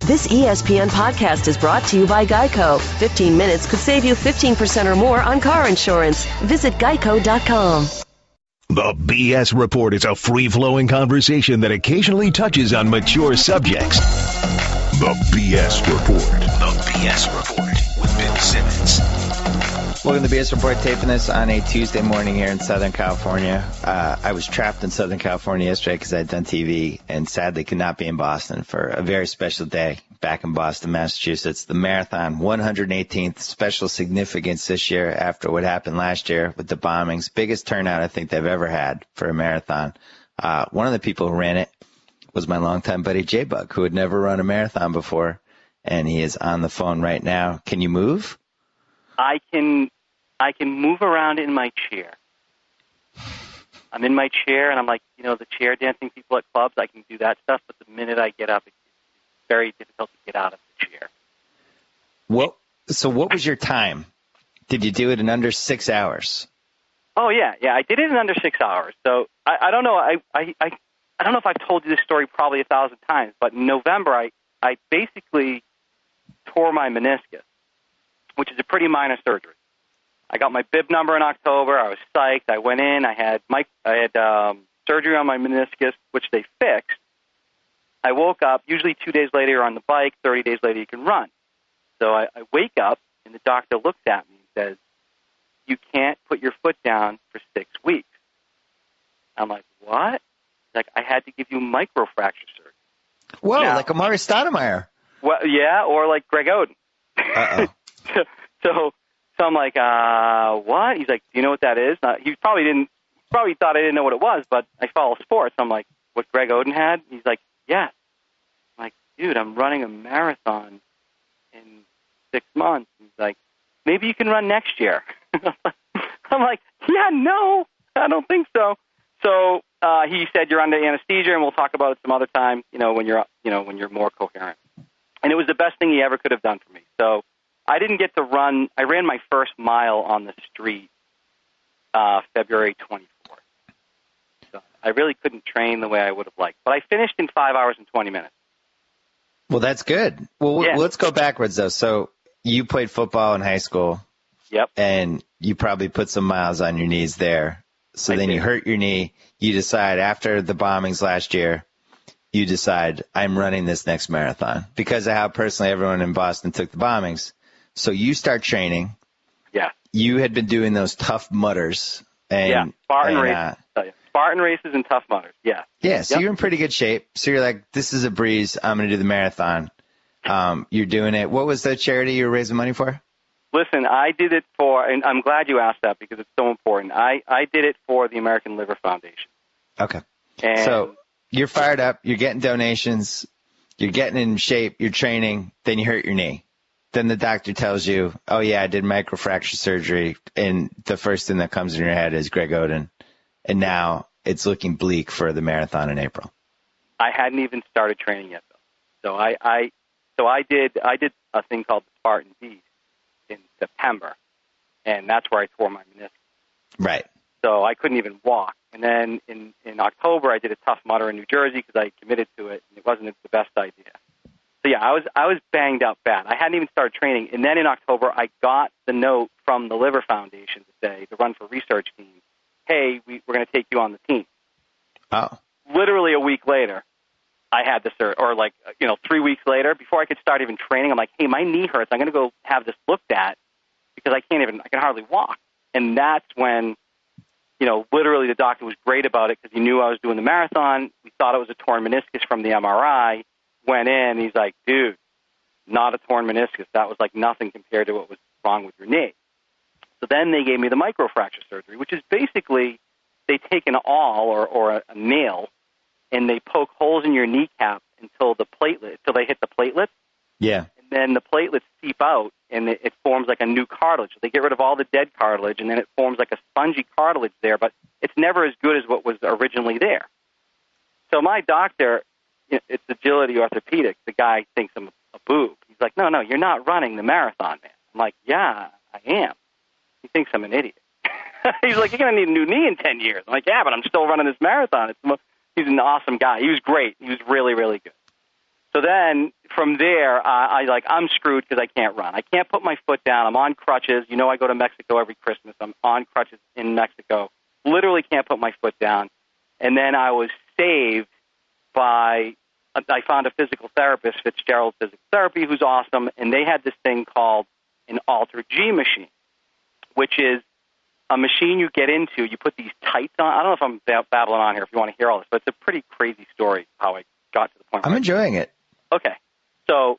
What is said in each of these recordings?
This ESPN podcast is brought to you by Geico. 15 minutes could save you 15% or more on car insurance. Visit geico.com. The BS Report is a free-flowing conversation that occasionally touches on mature subjects. The BS Report. The BS Report with Bill Simmons. Welcome to the BS Report, taping this on a Tuesday morning here in Southern California. I was trapped in Southern California yesterday because I had done TV and sadly could not be in Boston for a very special day back in Boston, Massachusetts. The marathon, 118th, special significance this year after what happened last year with the bombings. Biggest turnout I think they've ever had for a marathon. One of the people who ran it was my longtime buddy Jbug, who had never run a marathon before, and he is on the phone right now. Can you move? I can move around in my chair. I'm in my chair, and I'm like, the chair dancing people at clubs. I can do that stuff, but the minute I get up, it's very difficult to get out of the chair. So what was your time? Did you do it in under 6 hours? Oh, yeah. I did it in under 6 hours. So I don't know. I don't know if I've told you this story probably 1,000 times, but in November, I basically tore my meniscus, which is a pretty minor surgery. I got my bib number in October. I was psyched. I went in. I had surgery on my meniscus, which they fixed. I woke up. Usually 2 days later, you're on the bike. 30 days later, you can run. So I wake up, and the doctor looks at me and says, "You can't put your foot down for 6 weeks." I'm like, "What?" He's like, "I had to give you microfracture surgery." Whoa, now, like Amari Stoudemire. Well, yeah, or like Greg Oden. Uh-oh. So I'm like, what? He's like, "Do you know what that is?" He probably thought I didn't know what it was, but I follow sports. I'm like, "What Greg Oden had?" He's like, "Yes." I'm like, "Dude, I'm running a marathon in 6 months." He's like, "Maybe you can run next year." I'm like, "Yeah, no, I don't think so." So he said, "You're under anesthesia, and we'll talk about it some other time. When you're more coherent." And it was the best thing he ever could have done for me. So I didn't get to run. I ran my first mile on the street February 24th. So I really couldn't train the way I would have liked. But I finished in 5 hours and 20 minutes. Well, that's good. Well, yeah. Let's go backwards, though. So you played football in high school. Yep. And you probably put some miles on your knees there. So then you hurt your knee. You decide after the bombings last year, you decide, I'm running this next marathon because of how personally everyone in Boston took the bombings. So you start training. Yeah. You had been doing those tough mutters. And, Spartan races. Spartan races and tough mutters. Yeah. Yeah. So you're in pretty good shape. So you're like, this is a breeze. I'm going to do the marathon. You're doing it. What was the charity you were raising money for? Listen, I did it for, and I'm glad you asked that because it's so important. I did it for the American Liver Foundation. Okay. And so you're fired up. You're getting donations. You're getting in shape. You're training. Then you hurt your knee. Then the doctor tells you, "Oh, yeah, I did microfracture surgery." And the first thing that comes in your head is Greg Oden. And now it's looking bleak for the marathon in April. I hadn't even started training yet, though. So I did a thing called the Spartan Beast in September, and that's where I tore my meniscus. Right. So I couldn't even walk. And then in October, I did a tough mudder in New Jersey because I committed to it, and it wasn't the best idea. So, yeah, I was banged up bad. I hadn't even started training. And then in October, I got the note from the Liver Foundation to say, the Run for Research team, "Hey, we're going to take you on the team." Oh. Literally a week later, I had this, or 3 weeks later, before I could start even training, I'm like, "Hey, my knee hurts. I'm going to go have this looked at because I can hardly walk." And that's when, literally the doctor was great about it because he knew I was doing the marathon. We thought it was a torn meniscus from the MRI. Went in, he's like, "Dude, not a torn meniscus. That was like nothing compared to what was wrong with your knee." So then they gave me the microfracture surgery, which is basically they take an awl or a nail and they poke holes in your kneecap until they hit the platelets. Yeah. And then the platelets seep out and it forms like a new cartilage. They get rid of all the dead cartilage and then it forms like a spongy cartilage there, but it's never as good as what was originally there. So my doctor, it's Agility Orthopedics. The guy thinks I'm a boob. He's like, no, you're not running the marathon, man. I'm like, yeah, I am. He thinks I'm an idiot. He's like, "You're going to need a new knee in 10 years. I'm like, "Yeah, but I'm still running this marathon." He's an awesome guy. He was great. He was really, really good. So then from there, I'm screwed because I can't run. I can't put my foot down. I'm on crutches. You know, I go to Mexico every Christmas. I'm on crutches in Mexico. Literally can't put my foot down. And then I was saved by, I found a physical therapist, Fitzgerald Physical Therapy, who's awesome. And they had this thing called an Alter G machine, which is a machine you get into. You put these tights on. I don't know if I'm babbling on here if you want to hear all this, but it's a pretty crazy story how I got to the point. I'm enjoying it. Okay. So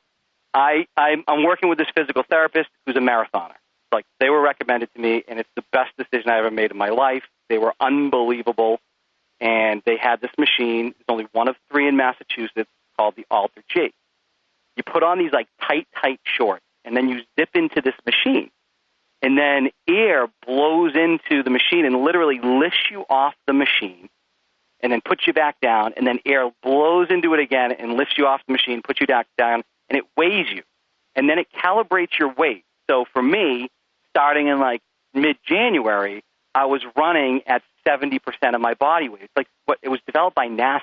I'm working with this physical therapist who's a marathoner. Like, they were recommended to me, and it's the best decision I ever made in my life. They were unbelievable, and they had this machine. There's only one of 3 in Massachusetts called the Alter G. You put on these, like, tight shorts, and then you zip into this machine, and then air blows into the machine and literally lifts you off the machine and then puts you back down, and then air blows into it again and lifts you off the machine, puts you back down, and it weighs you. And then it calibrates your weight. So for me, starting in like mid-January, I was running at 70% of my body weight. It's like it was developed by NASA.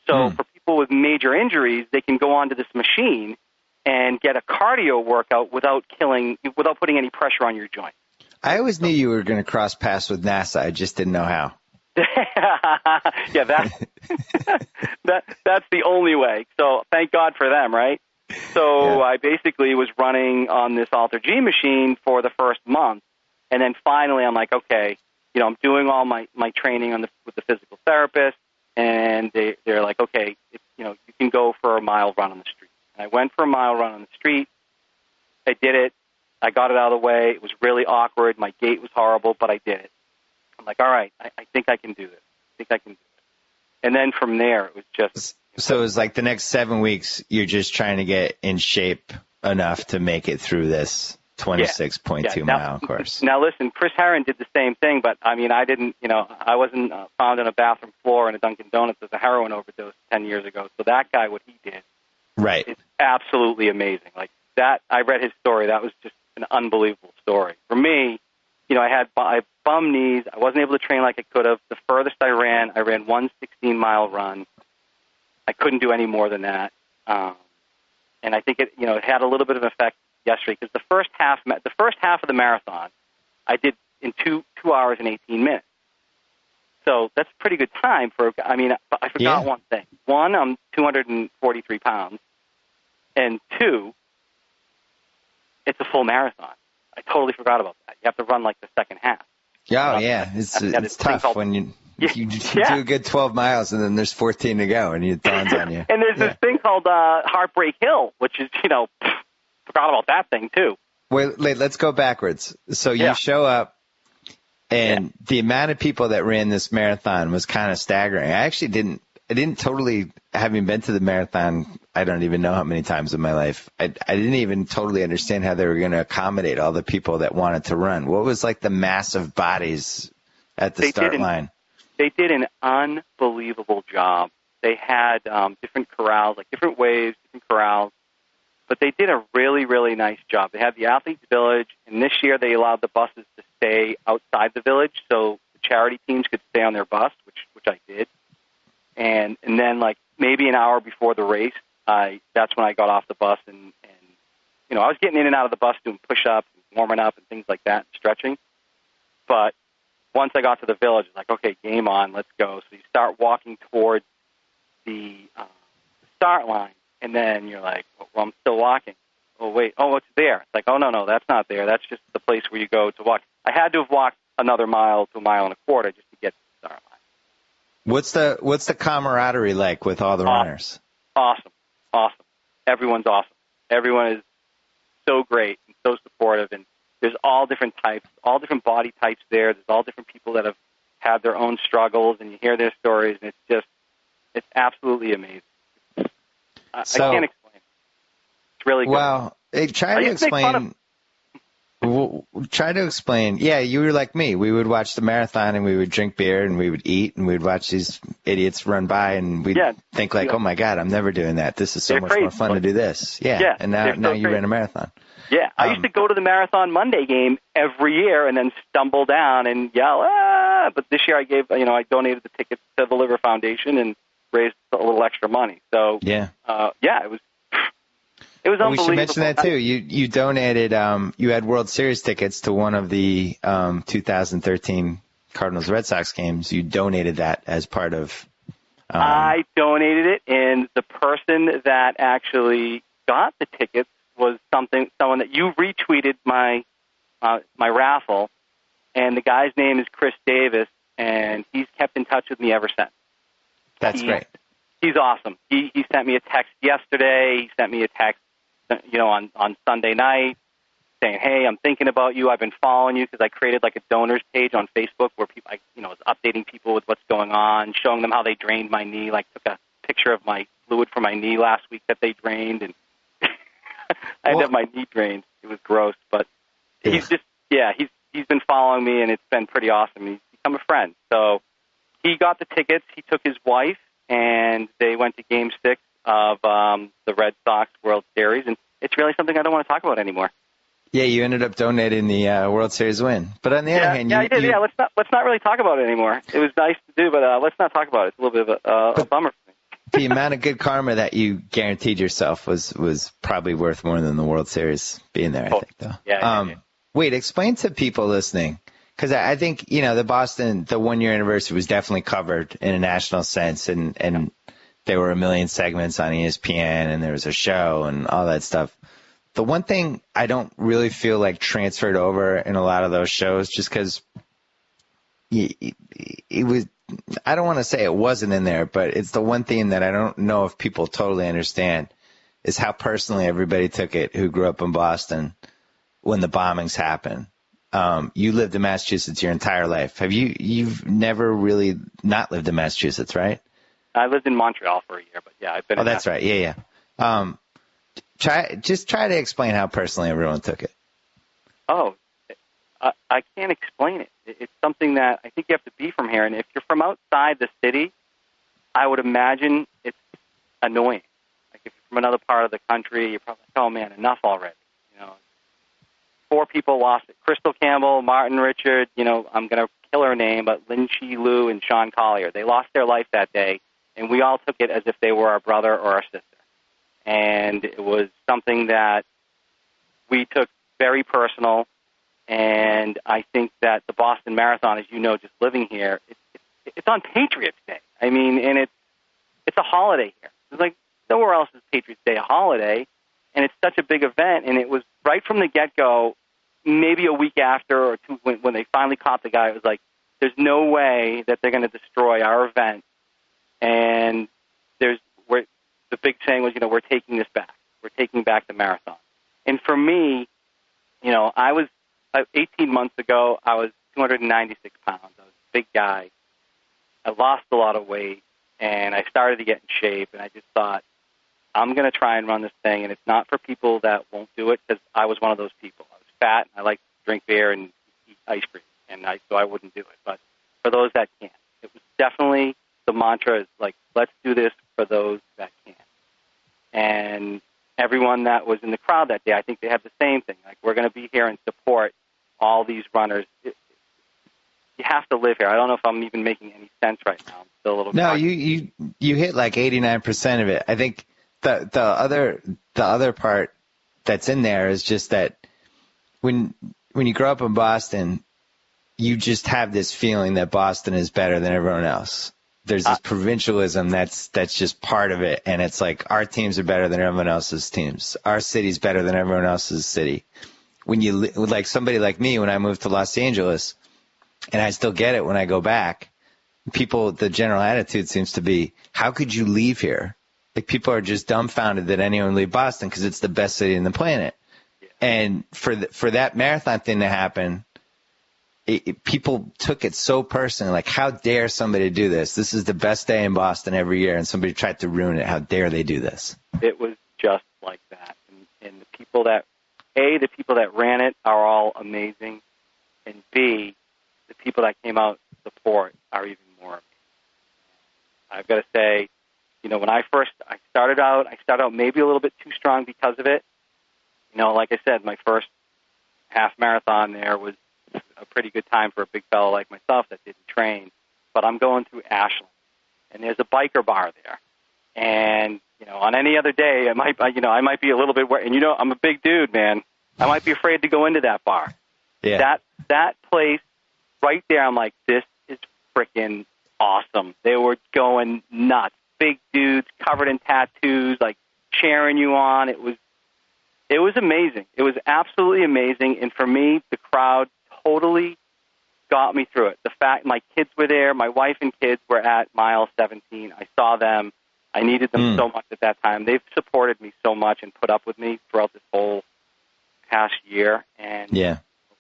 So for people with major injuries, they can go onto this machine and get a cardio workout without putting any pressure on your joint. I always knew you were going to cross paths with NASA. I just didn't know how. Yeah, that's the only way. So thank God for them, right? So yeah. I basically was running on this Alter G machine for the first month, and then finally I'm like, okay, I'm doing all my training with the physical therapist, and they're like, okay, you can go for a mile run on the street. And I went for a mile run on the street. I did it. I got it out of the way. It was really awkward. My gait was horrible, but I did it. I'm like, all right, I think I can do this. And then from there, it was just... So it was like the next 7 weeks, you're just trying to get in shape enough to make it through this 26.2 mile course. Now, listen, Chris Herron did the same thing, but, I mean, I didn't, I wasn't found on a bathroom floor in a Dunkin' Donuts with a heroin overdose 10 years ago. So that guy, what he did, right, it's absolutely amazing. Like that, I read his story. That was just an unbelievable story. For me, I had bum knees. I wasn't able to train like I could have. The furthest I ran one 16-mile run. I couldn't do any more than that. And I think it had a little bit of effect yesterday because the first half of the marathon I did in 2 hours and 18 minutes. So that's a pretty good time I forgot one thing. One, I'm 243 pounds. And 2, it's a full marathon. I totally forgot about that. You have to run like the second half. Oh, yeah. It's tough when you do a good 12 miles and then there's 14 to go and it dawns on you. And there's this thing called Heartbreak Hill, which is, forgot about that thing too. Wait, let's go backwards. So you show up and the amount of people that ran this marathon was kind of staggering. I didn't totally, having been to the marathon, I don't even know how many times in my life, I didn't even totally understand how they were going to accommodate all the people that wanted to run. What was like the massive bodies at the start line? They did an unbelievable job. They had different corrals, like different waves, different corrals, but they did a really, really nice job. They had the athletes' village, and this year they allowed the buses to stay outside the village, so the charity teams could stay on their bus, which I did. And then like maybe an hour before the race, that's when I got off the bus and I was getting in and out of the bus doing push-ups and warming up and things like that, stretching. But once I got to the village, it's like, okay, game on, let's go. So you start walking towards the start line, and then you're like, well, I'm still walking. Oh, wait, it's there. It's like, oh, no, that's not there. That's just the place where you go to walk. I had to have walked another mile to a mile and a quarter just to get to the start line. What's the camaraderie like with all the runners? Awesome. Everyone's awesome. Everyone is so great and so supportive, and there's all different types, all different body types there. There's all different people that have had their own struggles, and you hear their stories, and it's absolutely amazing. I can't explain it. It's really good. Well, try to explain. Yeah, you were like me. We would watch the marathon, and we would drink beer, and we would eat, and we'd watch these idiots run by, and we'd think like, oh, my God, I'm never doing that. This is so much more fun to do this. Yeah. And now you ran a marathon. Yeah, I used to go to the Marathon Monday game every year and then stumble down and yell, ah! But this year I donated the tickets to the Liver Foundation, and raised a little extra money. So yeah, it was unbelievable. We should mention that too. You donated. You had World Series tickets to one of the 2013 Cardinals Red Sox games. You donated that as part of. I donated it, and the person that actually got the tickets was someone that you retweeted my raffle, and the guy's name is Chris Davis, and he's kept in touch with me ever since. That's great. He's awesome. He sent me a text yesterday. He sent me a text, on Sunday night, saying, "Hey, I'm thinking about you. I've been following you because I created like a donors page on Facebook where people, was updating people with what's going on, showing them how they drained my knee. Like took a picture of my fluid from my knee last week that they drained, and I had to have my knee drained. It was gross, but he's been following me, and it's been pretty awesome. He's become a friend. So he got the tickets. He took his wife, and they went to Game 6 of the Red Sox World Series, and it's really something I don't want to talk about anymore. Yeah, you ended up donating the World Series win. But on the other hand, I did. Let's not really talk about it anymore. It was nice to do, but let's not talk about it. It's a little bit of a bummer for me. The amount of good karma that you guaranteed yourself was probably worth more than the World Series being there, I think, though. Yeah. Wait, explain to people listening, because I think, the Boston, the 1-year anniversary was definitely covered in a national sense, and there were a million segments on ESPN, and there was a show and all that stuff. The one thing I don't really feel like transferred over in a lot of those shows, just because it was, I don't want to say it wasn't in there, but it's the one thing that I don't know if people totally understand is how personally everybody took it who grew up in Boston when the bombings happened. You lived in Massachusetts your entire life. You've never really not lived in Massachusetts, right? I lived in Montreal for a year, but yeah, I've been. Oh, that's right. Yeah. Try to explain how personally everyone took it. Oh, I can't explain it. It's something that I think you have to be from here. And if you're from outside the city, I would imagine it's annoying. Like if you're from another part of the country, you're probably like, oh man, enough already. 4 people lost it. Crystal Campbell, Martin Richard, I'm going to kill her name, but Lin Chi Lu and Sean Collier. They lost their life that day, and we all took it as if they were our brother or our sister. And it was something that we took very personal, and I think that the Boston Marathon, as you know, just living here, it's on Patriots Day. I mean, and it's a holiday here. It's like nowhere else is Patriots Day a holiday, and it's such a big event, and it was right from the get-go, maybe a week after or two, when they finally caught the guy, it was like, there's no way that they're going to destroy our event, and the big saying was, we're taking this back. We're taking back the marathon. And for me, I was 18 months ago, I was 296 pounds. I was a big guy. I lost a lot of weight, and I started to get in shape, and I just thought, I'm going to try and run this thing, and it's not for people that won't do it, because I was one of those people. I was fat, and I like to drink beer and eat ice cream, so I wouldn't do it. But for those that can't, it was definitely the mantra is like, let's do this for those that can. And everyone that was in the crowd that day, I think they have the same thing. Like, we're going to be here and support all these runners. You have to live here. I don't know if I'm even making any sense right now. I'm still a little. No, you hit like 89% of it. I think the other part that's in there is just that when you grow up in Boston, you just have this feeling that Boston is better than everyone else. There's this provincialism that's just part of it, and it's like our teams are better than everyone else's teams. Our city's better than everyone else's city. When you like somebody like me, when I moved to Los Angeles, and I still get it when I go back, the general attitude seems to be, how could you leave here? Like, people are just dumbfounded that anyone would leave Boston because it's the best city in the planet. Yeah. And for that marathon thing to happen, people took it so personally, like, how dare somebody do this? This is the best day in Boston every year, and somebody tried to ruin it. How dare they do this? It was just like that. And the people that ran it are all amazing, and B, the people that came out to support are even more amazing. I've got to say, when I started out maybe a little bit too strong because of it. Like I said, my first half marathon there was a pretty good time for a big fellow like myself that didn't train. But I'm going through Ashland, and there's a biker bar there. And, on any other day, I might be a little bit, and I'm a big dude, man. I might be afraid to go into that bar. Yeah. That place right there, I'm like, this is freaking awesome. They were going nuts. Big dudes covered in tattoos, like cheering you on. It was amazing. It was absolutely amazing. And for me, the crowd totally got me through it. The fact my kids were there, my wife and kids were at mile 17. I saw them. I needed them so much at that time. They've supported me so much and put up with me throughout this whole past year. And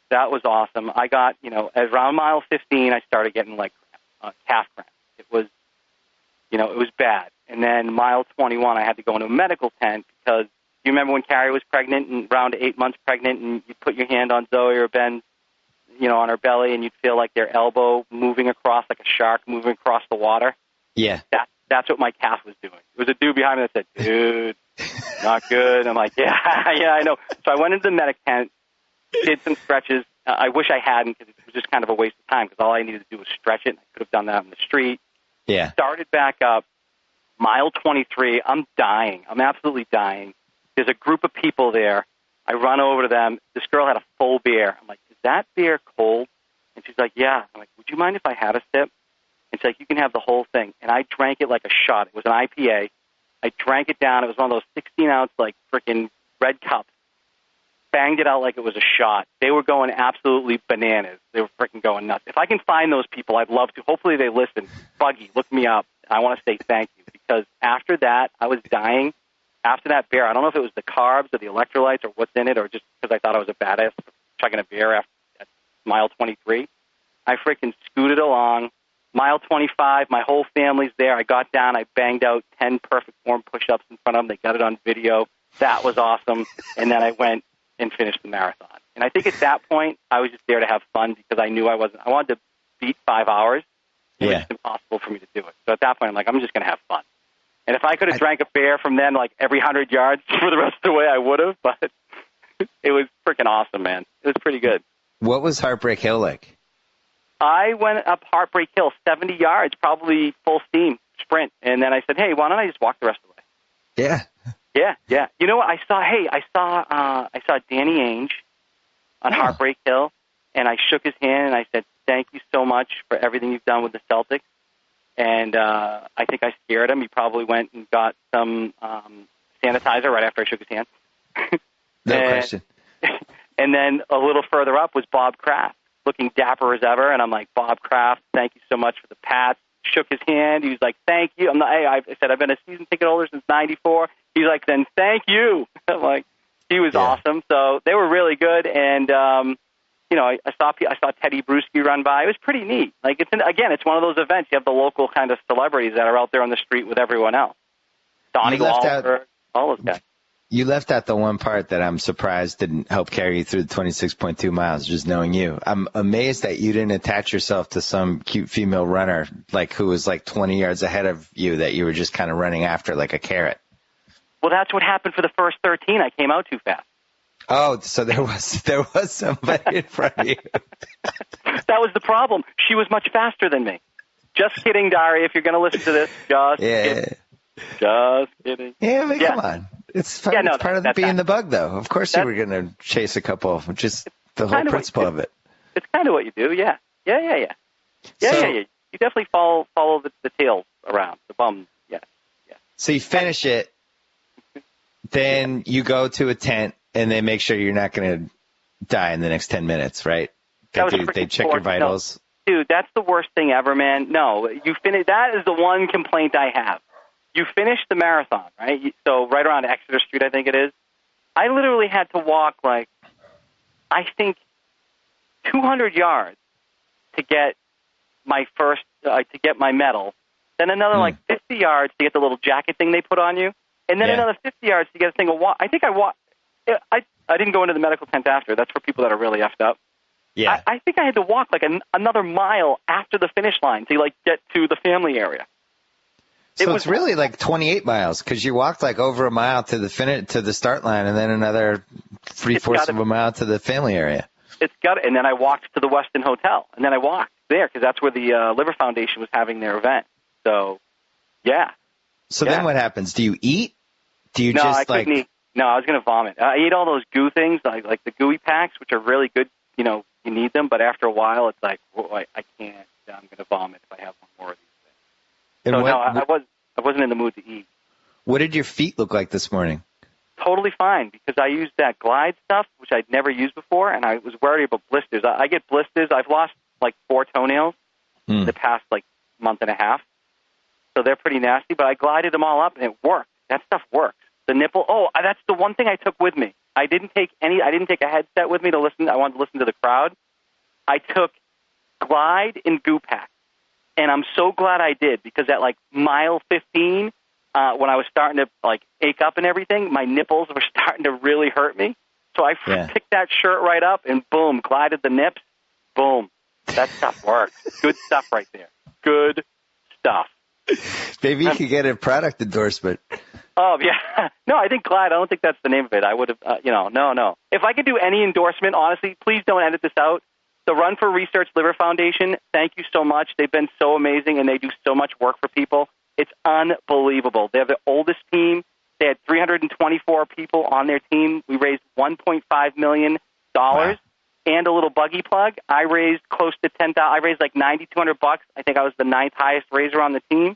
that was awesome. I got, around mile 15, I started getting like calf cramps. It was bad. And then mile 21, I had to go into a medical tent because you remember when Carrie was pregnant and around 8 months pregnant, and you put your hand on Zoe or Ben, on her belly, and you'd feel like their elbow moving across like a shark moving across the water. Yeah. That's what my calf was doing. There was a dude behind me that said, dude, not good. I'm like, yeah, I know. So I went into the medic tent, did some stretches. I wish I hadn't because it was just kind of a waste of time because all I needed to do was stretch it. And I could have done that on the street. Yeah. Started back up. Mile 23, I'm dying. I'm absolutely dying. There's a group of people there. I run over to them. This girl had a full beer. I'm like, is that beer cold? And she's like, yeah. I'm like, would you mind if I had a sip? And she's like, you can have the whole thing. And I drank it like a shot. It was an IPA. I drank it down. It was one of those 16-ounce, like, freaking red cups. Banged it out like it was a shot. They were going absolutely bananas. They were freaking going nuts. If I can find those people, I'd love to. Hopefully they listen. Buggy, look me up. I want to say thank you because after that, I was dying. After that beer, I don't know if it was the carbs or the electrolytes or what's in it or just because I thought I was a badass chugging a beer at mile 23. I freaking scooted along. Mile 25, my whole family's there. I got down. I banged out 10 perfect form push-ups in front of them. They got it on video. That was awesome. And then I went and finished the marathon. And I think at that point, I was just there to have fun because I knew I wanted to beat 5 hours. It was just impossible for me to do it. So at that point, I'm like, I'm just going to have fun. And if I could have drank a beer from then, like every 100 yards for the rest of the way, I would have. But it was freaking awesome, man. It was pretty good. What was Heartbreak Hill like? I went up Heartbreak Hill, 70 yards, probably full steam sprint. And then I said, hey, why don't I just walk the rest of the way? Yeah. Yeah. You know what? I saw Danny Ainge on Heartbreak Hill, and I shook his hand and I said, thank you so much for everything you've done with the Celtics. And I think I scared him. He probably went and got some sanitizer right after I shook his hand. No question. And then a little further up was Bob Kraft, looking dapper as ever. And I'm like, Bob Kraft, thank you so much for the pats. Shook his hand. He was like, thank you. I said, I've been a season ticket holder since 94. He's like, then thank you. I'm like, he was awesome. So they were really good. And, I saw Teddy Bruschi run by. It was pretty neat. Like, it's one of those events. You have the local kind of celebrities that are out there on the street with everyone else. Donnie Wahlberg, all those guys. You left out the one part that I'm surprised didn't help carry you through the 26.2 miles, just knowing you. I'm amazed that you didn't attach yourself to some cute female runner, like who was like 20 yards ahead of you, that you were just kind of running after like a carrot. Well, that's what happened for the first 13. I came out too fast. Oh, so there was somebody in front of you. That was the problem. She was much faster than me. Just kidding, Dari. If you're going to listen to this, just kidding. Yeah, but come on. It's part of being the bug, though. Of course you were going to chase a couple, just the whole principle of it. It's kind of what you do, yeah. Yeah. You definitely follow the tails around, the bum, yeah. So you finish it, then you go to a tent, and they make sure you're not going to die in the next 10 minutes, right? They check your vitals. No. Dude, that's the worst thing ever, man. No, that is the one complaint I have. You finish the marathon, right? So right around Exeter Street, I think it is. I literally had to walk I think 200 yards to get my first, to get my medal. Then another 50 yards to get the little jacket thing they put on you. And then another 50 yards to get a thing of water. I think I didn't go into the medical tent after. That's for people that are really effed up. Yeah. I think I had to walk another mile after the finish line to get to the family area. So it's really like 28 miles because you walked over a mile to the start line and then another 3/4 of a mile to the family area. And then I walked to the Westin Hotel and then I walked there because that's where the Liver Foundation was having their event. So Yeah. So then what happens? Do you eat? Do you No, just I couldn't eat. No, I was going to vomit. I ate all those goo things, like the gooey packs, which are really good. You know, you need them, but after a while, it's like, I can't. I'm going to vomit if I have one more of these things. And I wasn't in the mood to eat. What did your feet look like this morning? Totally fine, because I used that Glide stuff, which I'd never used before, and I was worried about blisters. I get blisters. I've lost like 4 toenails in the past like month and a half, so they're pretty nasty. But I glided them all up, and it worked. That stuff works. The nipple. Oh, that's the one thing I took with me. I didn't take a headset with me to listen. I wanted to listen to the crowd. I took Glide and Goo Pack, and I'm so glad I did, because at like mile 15, when I was starting to like ache up and everything, my nipples were starting to really hurt me. So I picked that shirt right up and boom, glided the nips. Boom. That stuff works. Good stuff right there. Good stuff. Maybe you could get a product endorsement. Oh, yeah. No, I think Glide, I don't think that's the name of it. I would have, no. If I could do any endorsement, honestly, please don't edit this out. The Run for Research Liver Foundation, thank you so much. They've been so amazing, and they do so much work for people. It's unbelievable. They have the oldest team. They had 324 people on their team. We raised $1.5 million. Wow. And a little buggy plug. I raised close to $10,000. I raised like $9,200. I think I was the 9th highest raiser on the team.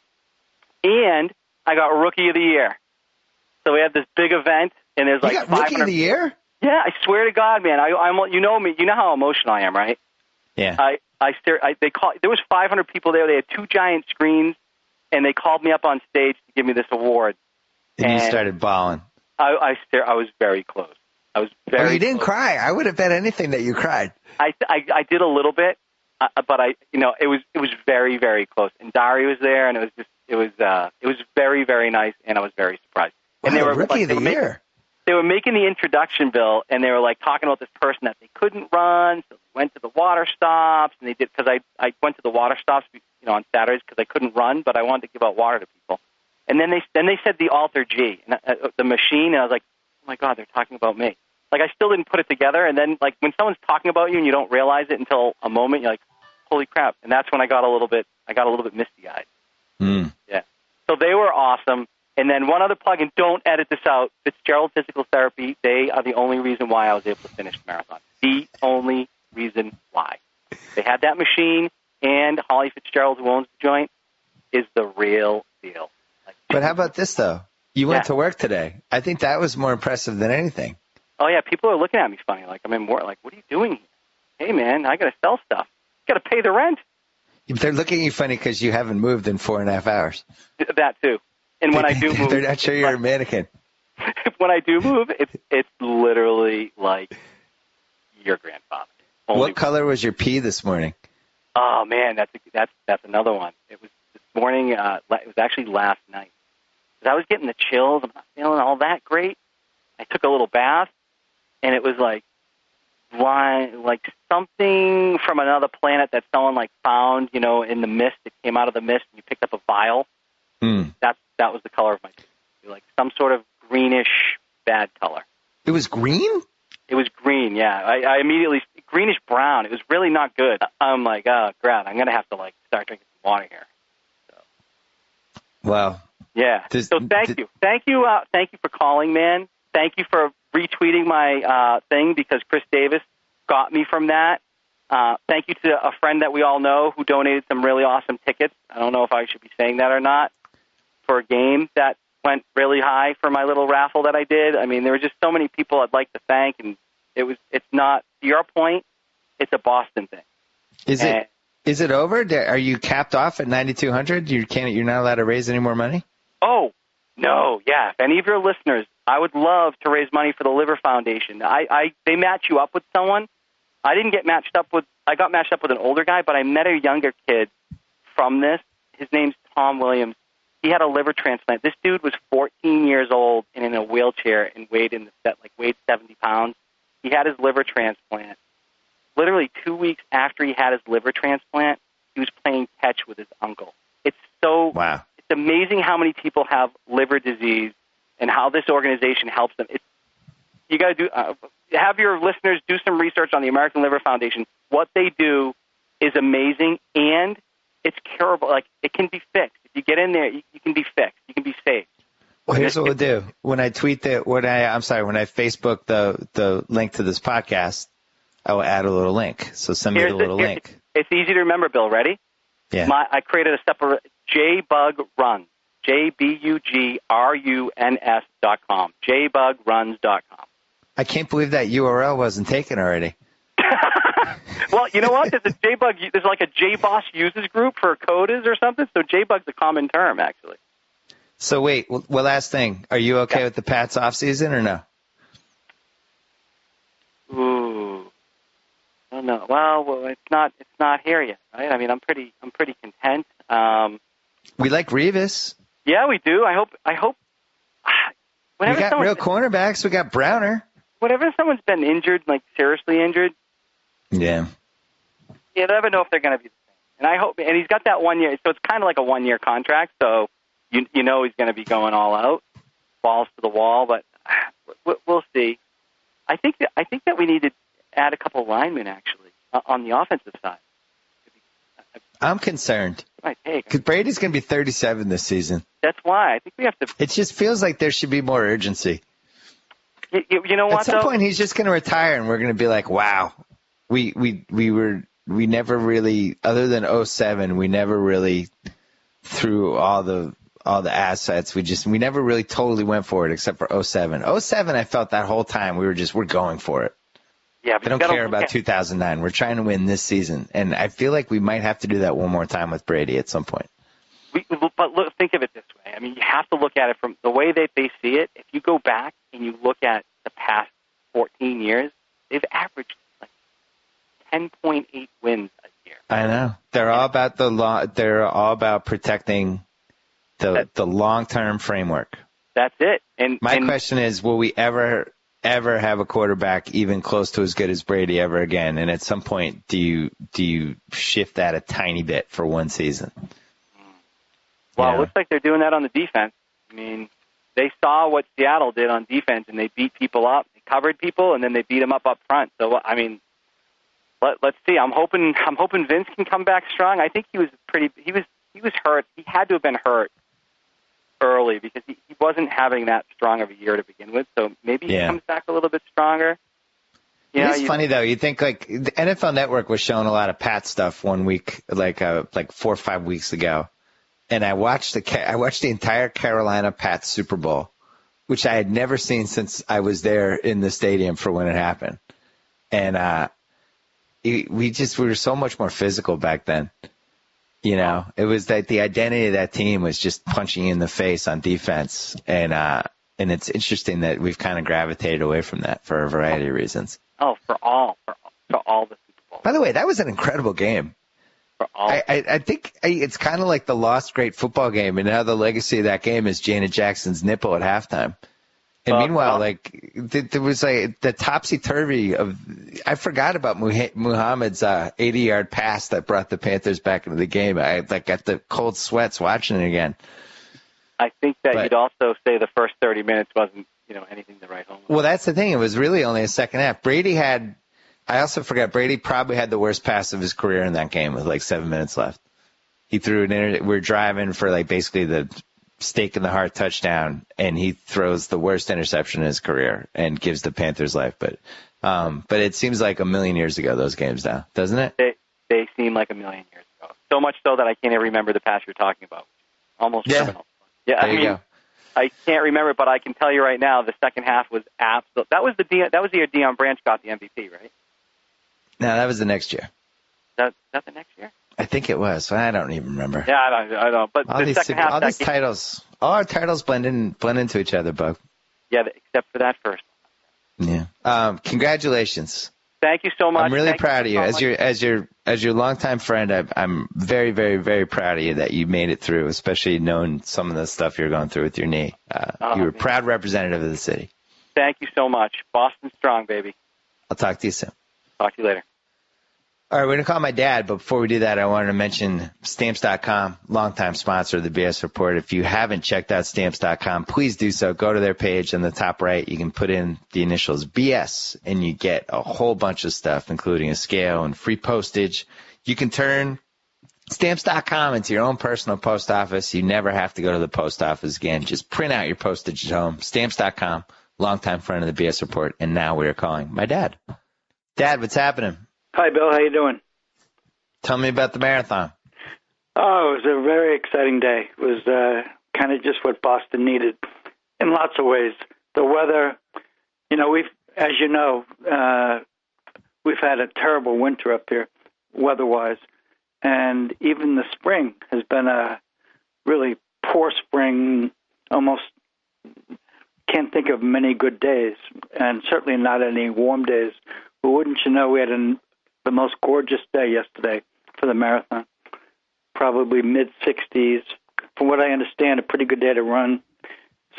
And I got Rookie of the Year. So we had this big event, and there's like you got Rookie of the Year? Yeah, I swear to God, man. I'm you know me. You know how emotional I am, right? Yeah. There was 500 people there. They had 2 giant screens, and they called me up on stage to give me this award. And you started bawling. I was very close. I was very. Well, you didn't cry. I would have bet anything that you cried. I did a little bit, but it was very, very close. And Dari was there, and it was very, very nice, and I was very surprised. Wow, and they were Rookie of the Year. They were making the introduction, Bill, and they were like talking about this person that they couldn't run, so they went to the water stops, and they did, because I went to the water stops, on Saturdays because I couldn't run, but I wanted to give out water to people. And then they said the Alter G, the machine, and I was like, oh my God, they're talking about me. Like, I still didn't put it together, and then like when someone's talking about you and you don't realize it until a moment, you're like, holy crap! And that's when I got a little bit misty-eyed. Yeah. So they were awesome. And then one other plug, and don't edit this out, Fitzgerald Physical Therapy, they are the only reason why I was able to finish the marathon. The only reason why. They had that machine, and Holly Fitzgerald, who owns the joint, is the real deal. But how about this, though? You went to work today. I think that was more impressive than anything. Oh, yeah, people are looking at me funny. Like, I'm in work. Like, what are you doing here? Hey, man, I got to sell stuff. Got to pay the rent. They're looking at you funny because you haven't moved in 4.5 hours. That, too. And when I do move, they're not sure you're a mannequin. When I do move, it's literally like your grandfather. What color was your pee this morning? Oh man, that's another one. It was this morning. It was actually last night. I was getting the chills. I'm not feeling all that great. I took a little bath, and it was like something from another planet that someone like found, in the mist. It came out of the mist, and you picked up a vial. That was the color of my pee. Like some sort of greenish bad color. It was green? It was green, yeah. I immediately, greenish brown. It was really not good. I'm like, oh, God, I'm going to have to start drinking some water here. So. Wow. Yeah. So thank you. Thank you for calling, man. Thank you for retweeting my thing, because Chris Davis got me from that. Thank you to a friend that we all know who donated some really awesome tickets. I don't know if I should be saying that or not, for a game that went really high for my little raffle that I did. I mean, there were just so many people I'd like to thank, and it's not, to your point, it's a Boston thing. Is it over? Are you capped off at 9,200? You're not allowed to raise any more money? Oh, no, yeah. If any of your listeners, I would love to raise money for the Liver Foundation. They match you up with someone. I got matched up with an older guy, but I met a younger kid from this. His name's Tom Williams. He had a liver transplant. This dude was 14 years old and in a wheelchair and weighed 70 pounds. He had his liver transplant. Literally 2 weeks after he had his liver transplant, he was playing catch with his uncle. Wow. It's amazing how many people have liver disease and how this organization helps them. You got to have your listeners do some research on the American Liver Foundation. What they do is amazing, and it's curable. Like, it can be fixed. If You get in there, you can be fixed. You can be saved. Well, here's what we'll do. When I Facebook the link to this podcast, I will add a little link. So send me the little link. It's easy to remember, Bill. Ready? Yeah. I created a separate Jbug Runs. JBUGRUNS.com. JbugRuns.com. I can't believe that URL wasn't taken already. Well, you know what? There's like a JBoss users group for coders or something. So Jbug's a common term, actually. So wait, well, last thing. Are you okay with the Pats off season or no? Ooh. I don't know. Well, it's not here yet, right? I mean, I'm pretty content. We like Revis. Yeah, we do. I hope. We got real cornerbacks. We got Browner. Whenever someone's been injured, like seriously injured, yeah, you never know if they're going to be the same. And I hope, and he's got that 1 year, so it's kind of like a 1 year contract. So you know he's going to be going all out, balls to the wall. But we'll see. I think that we need to add a couple of linemen actually on the offensive side. I'm concerned. Because Brady's going to be 37 this season. That's why I think we have to. It just feels like there should be more urgency. You know what? At some point, he's just going to retire, and we're going to be like, "Wow, we never really, other than 2007, we never really threw all the assets. We never really totally went for it, except for 2007. 2007, I felt that whole time we're going for it. Yeah, but I don't care about 2009. We're trying to win this season, and I feel like we might have to do that one more time with Brady at some point. But think of it this way. I mean, you have to look at it from the way that they see it. If you go back and you look at the past 14 years, they've averaged like 10.8 wins a year. I know. They're all about They're all about protecting the long-term framework. That's it. And my question is, will we ever have a quarterback even close to as good as Brady ever again? And at some point, do you shift that a tiny bit for one season? Well, it looks like they're doing that on the defense. I mean, they saw what Seattle did on defense, and they beat people up, they covered people, and then they beat them up front. So, I mean, let's see. I'm hoping Vince can come back strong. I think he was hurt. He had to have been hurt early because he wasn't having that strong of a year to begin with. So maybe he comes back a little bit stronger. It's funny though. You think like the NFL Network was showing a lot of Pat stuff one week, like 4 or 5 weeks ago. And I watched the entire Carolina Pats Super Bowl, which I had never seen since I was there in the stadium for when it happened. And we were so much more physical back then. You know, it was that the identity of that team was just punching you in the face on defense. And it's interesting that we've kind of gravitated away from that for a variety of reasons. Oh, for all the Super Bowls. By the way, that was an incredible game. I think it's kind of like the lost great football game, and now the legacy of that game is Janet Jackson's nipple at halftime. And meanwhile, there was like the topsy-turvy of – I forgot about Muhammad's 80-yard pass that brought the Panthers back into the game. I got the cold sweats watching it again. I think that you'd also say the first 30 minutes wasn't, anything to write home with. Well, that's the thing. It was really only a second half. Brady probably had the worst pass of his career in that game with like 7 minutes left. He threw we're driving for like basically the stake in the heart touchdown, and he throws the worst interception in his career and gives the Panthers life. But it seems like a million years ago, those games now, doesn't it? They seem like a million years ago. So much so that I can't even remember the pass you're talking about. Almost criminal. Yeah, there you go. I can't remember, but I can tell you right now, the second half was absolute. That was the year Deion Branch got the MVP, right? No, that was the next year. That the next year? I think it was. I don't even remember. Yeah, I don't. But all the these second half, all our titles blend into each other, Bug. Yeah, except for that first one. Yeah. Congratulations. Thank you so much. I'm really proud of you. As your longtime friend, I'm very, very, very proud of you that you made it through, especially knowing some of the stuff you're going through with your knee. You were a proud representative of the city. Thank you so much. Boston strong, baby. I'll talk to you soon. Talk to you later. All right, we're going to call my dad, but before we do that, I wanted to mention Stamps.com, longtime sponsor of the BS Report. If you haven't checked out Stamps.com, please do so. Go to their page on the top right. You can put in the initials BS, and you get a whole bunch of stuff, including a scale and free postage. You can turn Stamps.com, it's your own personal post office. You never have to go to the post office again. Just print out your postage at home. Stamps.com, longtime friend of the BS Report, and now we are calling my dad. Dad, what's happening? Hi, Bill. How you doing? Tell me about the marathon. Oh, it was a very exciting day. It was kind of just what Boston needed in lots of ways. The weather, as you know, we've had a terrible winter up here, weather-wise. And even the spring has been a really poor spring. Almost can't think of many good days, and certainly not any warm days. But wouldn't you know, we had the most gorgeous day yesterday for the marathon. Probably mid-60s. From what I understand, a pretty good day to run.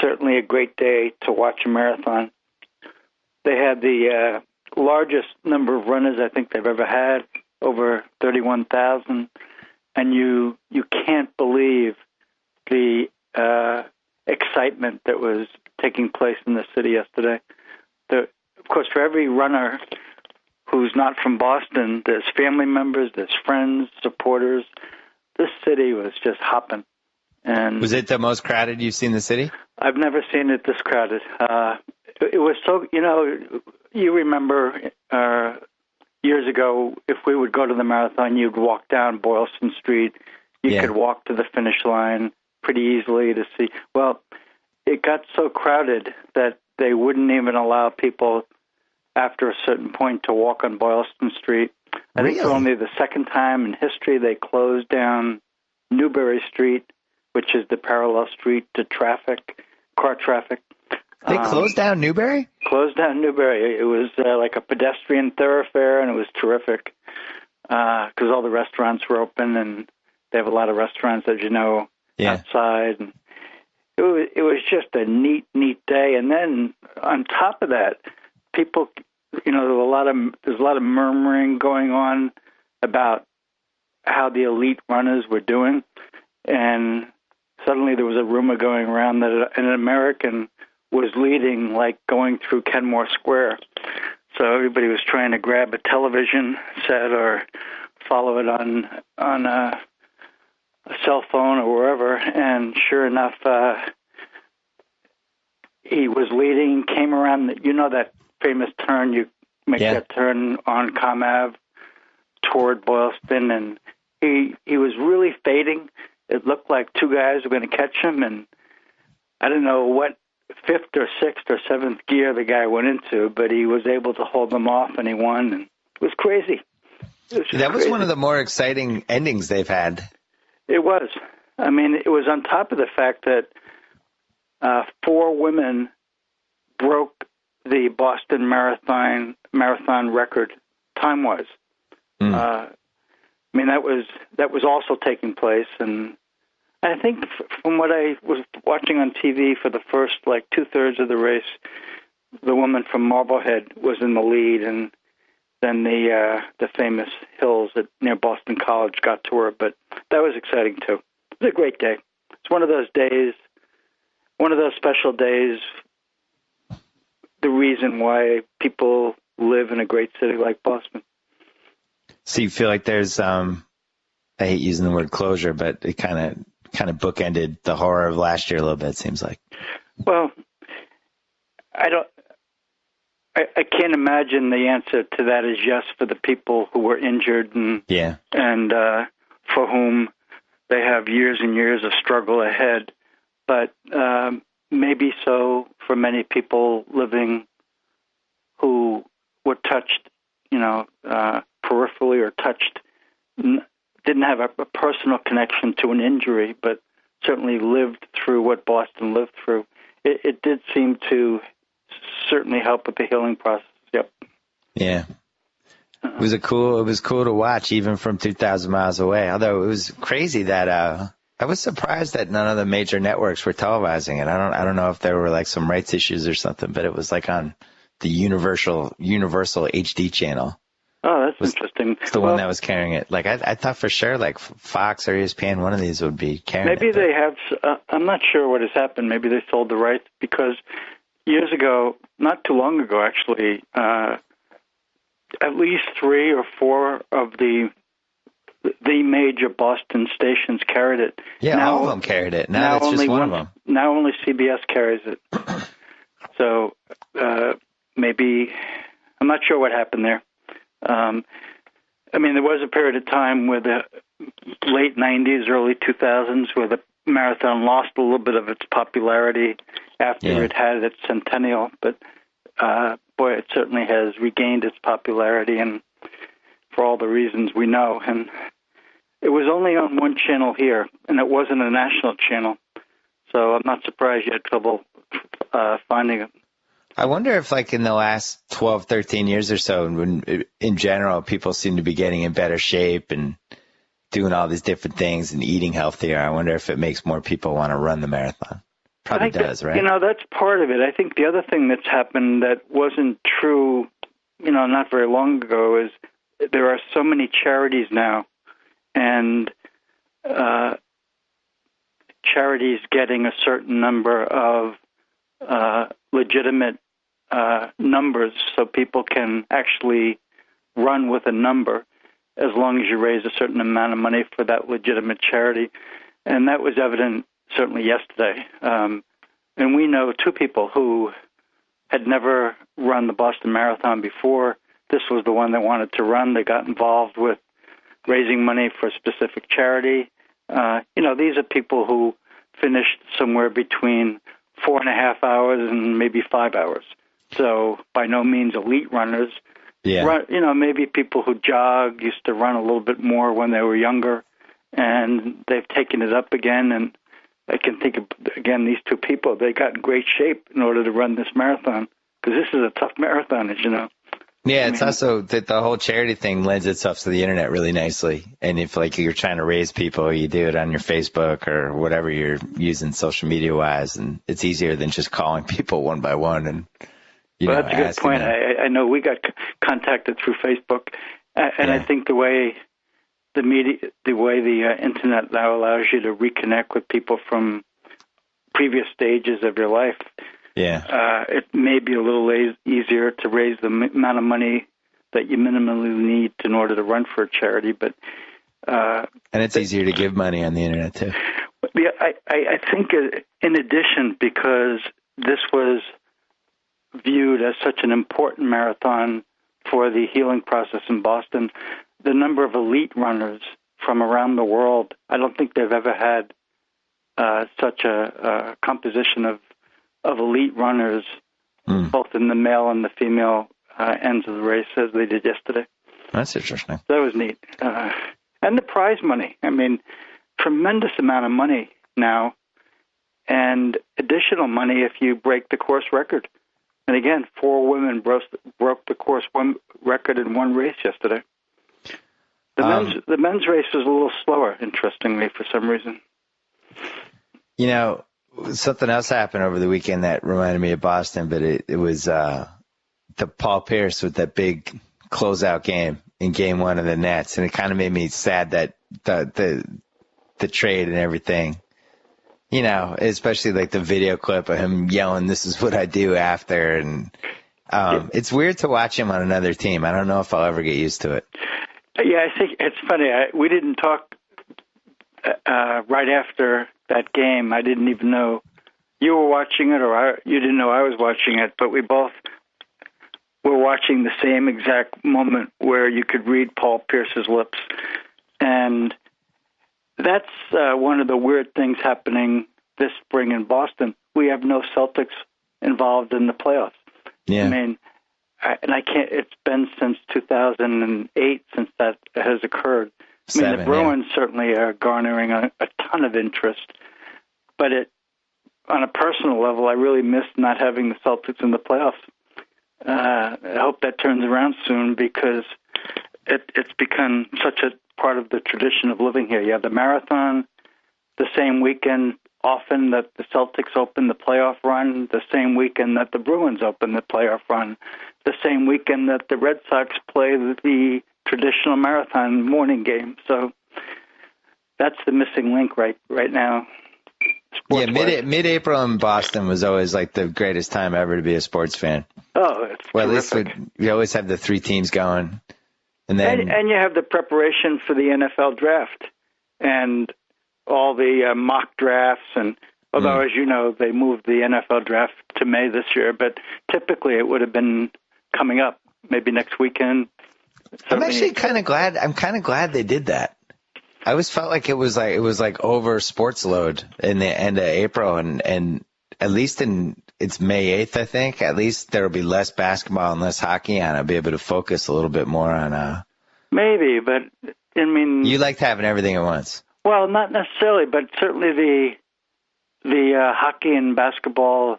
Certainly a great day to watch a marathon. They had the largest number of runners I think they've ever had, over 31,000, and you can't believe the excitement that was taking place in the city yesterday. Of course, for every runner who's not from Boston, there's family members, there's friends, supporters. This city was just hopping. And was it the most crowded you've seen the city? I've never seen it this crowded. It was so, you remember years ago, if we would go to the marathon, you'd walk down Boylston Street. You could walk to the finish line pretty easily to see. Well, it got so crowded that they wouldn't even allow people after a certain point to walk on Boylston Street. I think it's only the second time in history they closed down Newbury Street, which is the parallel street to car traffic. They closed down Newbury? Closed down Newbury. It was like a pedestrian thoroughfare, and it was terrific because all the restaurants were open, and they have a lot of restaurants, as you know, outside. And it was just a neat day. And then on top of that, people, there's a lot of murmuring going on about how the elite runners were doing, and suddenly there was a rumor going around that an American was leading, like going through Kenmore Square. So everybody was trying to grab a television set or follow it on a cell phone or wherever. And sure enough, he was leading, came around, that famous turn, you make that turn on Comm Ave toward Boylston, and he was really fading. It looked like two guys were going to catch him, and I don't know what fifth or sixth or seventh gear the guy went into, but he was able to hold them off, and he won. And it was crazy. That was one of the more exciting endings they've had. It was. I mean, it was on top of the fact that 4 women broke the Boston marathon record time-wise. I mean, that was also taking place, and I think from what I was watching on TV for the first, 2/3 of the race, the woman from Marblehead was in the lead, and then the famous hills near Boston College got to her. But that was exciting, too. It was a great day. It's one of those days, one of those special days, the reason why people live in a great city like Boston. So you feel like there's, I hate using the word closure, but it kind of bookended the horror of last year a little bit, it seems like. Well, I can't imagine the answer to that is yes for the people who were injured and for whom they have years and years of struggle ahead. But maybe so for many people living who were touched, peripherally or touched, didn't have a personal connection to an injury, but certainly lived through what Boston lived through. It did seem to certainly help with the healing process. Yep. Yeah. It was cool to watch even from 2,000 miles away. Although it was crazy that I was surprised that none of the major networks were televising it. I don't know if there were some rights issues or something, but it was on the Universal HD channel. Oh, that's interesting. It's the one that was carrying it. I thought for sure, Fox or ESPN, one of these would be carrying it. Maybe they have. I'm not sure what has happened. Maybe they sold the rights because years ago, not too long ago, actually, at least 3 or 4 of the the major Boston stations carried it. Yeah, now, all of them carried it. Now it's just one of them. Now only CBS carries it. So maybe, I'm not sure what happened there. I mean, there was a period of time where the late 90s, early 2000s, where the marathon lost a little bit of its popularity after it had its centennial. But, boy, it certainly has regained its popularity, and for all the reasons we know. And it was only on one channel here, and it wasn't a national channel. So I'm not surprised you had trouble finding it. I wonder if, like, in the last 12, 13 years or so, when, in general, people seem to be getting in better shape and doing all these different things and eating healthier. I wonder if it makes more people want to run the marathon. Probably does, right? That's part of it. I think the other thing that's happened that wasn't true, not very long ago is there are so many charities now, and charities getting a certain number of legitimate numbers, so people can actually run with a number as long as you raise a certain amount of money for that legitimate charity. And that was evident certainly yesterday. And we know two people who had never run the Boston Marathon before. This was the one they wanted to run. They got involved with raising money for a specific charity. These are people who finished somewhere between 4.5 hours and maybe 5 hours. So by no means elite runners. Yeah. Maybe people who jog, used to run a little bit more when they were younger, and they've taken it up again. And I can think of, again, these two people. They got in great shape in order to run this marathon, because this is a tough marathon, as you know. Yeah, it's also that the whole charity thing lends itself to the internet really nicely. And if, like, you're trying to raise people, you do it on your Facebook or whatever you're using social media wise, and it's easier than just calling people one by one. And that's a good point. I know we got contacted through Facebook, and I think the way the internet now allows you to reconnect with people from previous stages of your life. Yeah, it may be a little easier to raise the amount of money that you minimally need in order to run for a charity, but and it's easier to give money on the internet too. Yeah, I think in addition, because this was viewed as such an important marathon for the healing process in Boston, the number of elite runners from around the world, I don't think they've ever had such a composition of elite runners, both in the male and the female ends of the race, as they did yesterday. That's interesting. That was neat. And the prize money. I mean, tremendous amount of money now, and additional money if you break the course record. And again, 4 women broke the course record in one race yesterday. The men's race was a little slower, interestingly, for some reason. Something else happened over the weekend that reminded me of Boston, but it was the Paul Pierce with that big closeout game in Game 1 of the Nets, and it kind of made me sad that the trade and everything, especially like the video clip of him yelling, "This is what I do" after, and it's weird to watch him on another team. I don't know if I'll ever get used to it. Yeah, I think it's funny. We didn't talk right after that game. I didn't even know you were watching it, or you didn't know I was watching it, but we both were watching the same exact moment where you could read Paul Pierce's lips. And that's one of the weird things happening this spring in Boston. We have no Celtics involved in the playoffs. Yeah. I mean, I can't, it's been since 2008 since that has occurred. I mean, the Bruins certainly are garnering a ton of interest, but on a personal level, I really miss not having the Celtics in the playoffs. I hope that turns around soon, because it's become such a part of the tradition of living here. You have the marathon the same weekend often that the Celtics open the playoff run, the same weekend that the Bruins open the playoff run, the same weekend that the Red Sox play the traditional marathon morning game. So that's the missing link right now. Yeah, mid-April in Boston was always like the greatest time ever to be a sports fan. Oh, it's well, terrific. at least we always have the 3 teams going. And then and you have the preparation for the NFL draft and all the mock drafts. And although, as you know, they moved the NFL draft to May this year, but typically it would have been coming up maybe next weekend. I'm actually kind of glad. I'm kind of glad they did that. I always felt like it was like over sports load in the end of April, and at least it's May 8th, I think. At least there will be less basketball and less hockey on. I'll be able to focus a little bit more on. Maybe, but I mean, you liked having everything at once. Well, not necessarily, but certainly the hockey and basketball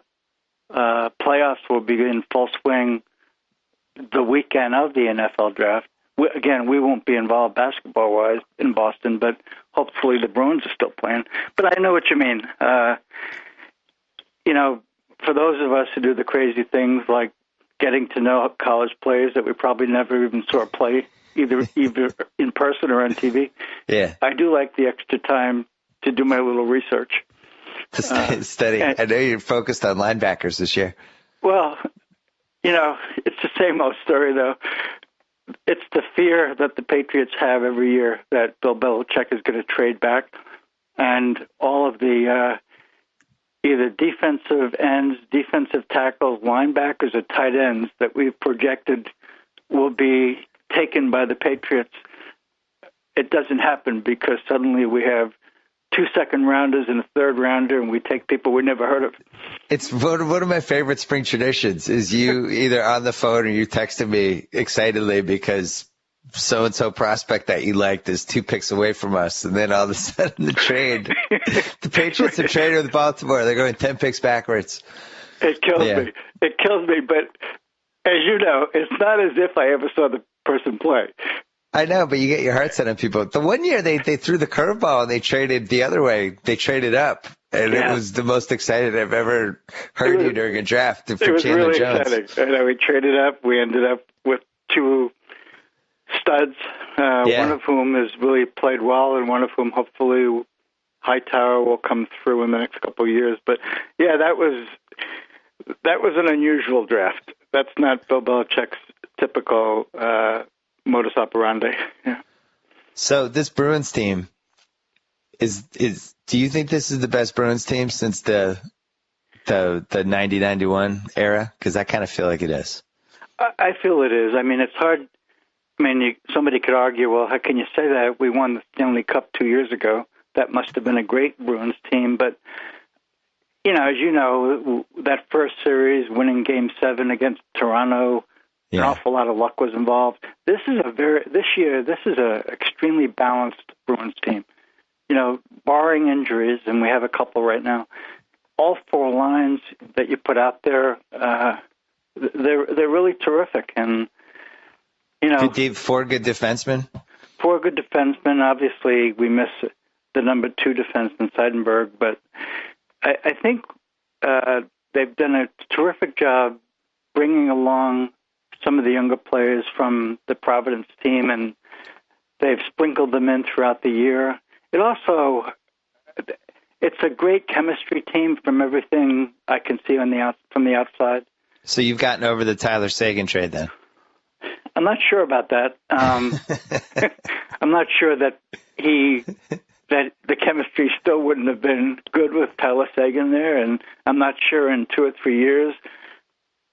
playoffs will be in full swing the weekend of the NFL draft. We won't be involved basketball-wise in Boston, but hopefully the Bruins are still playing. But I know what you mean. For those of us who do the crazy things like getting to know college players that we probably never even saw play, either in person or on TV, yeah, I do like the extra time to do my little research. To study. I know you're focused on linebackers this year. Well, it's the same old story, though. It's the fear that the Patriots have every year that Bill Belichick is going to trade back, and all of the either defensive ends, defensive tackles, linebackers, or tight ends that we've projected will be taken by the Patriots. It doesn't happen because suddenly we have 2 second-rounders and a third-rounder, and we take people we never heard of. It's one of my favorite spring traditions is you either on the phone or you texting me excitedly because so-and-so prospect that you liked is 2 picks away from us. And then all of a sudden the Patriots are trading with Baltimore. They're going 10 picks backwards. It kills me. It kills me. But as you know, it's not as if I ever saw the person play. I know, but you get your heart set on people. The one year they threw the curveball and they traded the other way. They traded up. And it was the most excited I've ever heard you during a draft for Chandler Jones. It was really exciting. We traded up. We ended up with 2 studs, one of whom has really played well and one of whom hopefully Hightower will come through in the next couple of years. But, yeah, that was an unusual draft. That's not Bill Belichick's typical modus operandi. Yeah. So this Bruins team do you think this is the best Bruins team since the 90-91 era? Because I kind of feel like it is. I feel it is. I mean, it's hard. I mean, somebody could argue, well, how can you say that? We won the Stanley Cup 2 years ago. That must have been a great Bruins team. But, as you know, that first series, winning Game 7 against Toronto, an awful lot of luck was involved. This is a extremely balanced Bruins team. Barring injuries, and we have a couple right now, all 4 lines that you put out there, they're really terrific. And, 4 good defensemen? 4 good defensemen. Obviously, we miss the number 2 defenseman, Seidenberg, but I think they've done a terrific job bringing along some of the younger players from the Providence team, and they've sprinkled them in throughout the year. It's a great chemistry team from everything I can see from the outside. So you've gotten over the Tyler Seguin trade then? I'm not sure about that. I'm not sure that the chemistry still wouldn't have been good with Tyler Seguin there, and I'm not sure in 2 or 3 years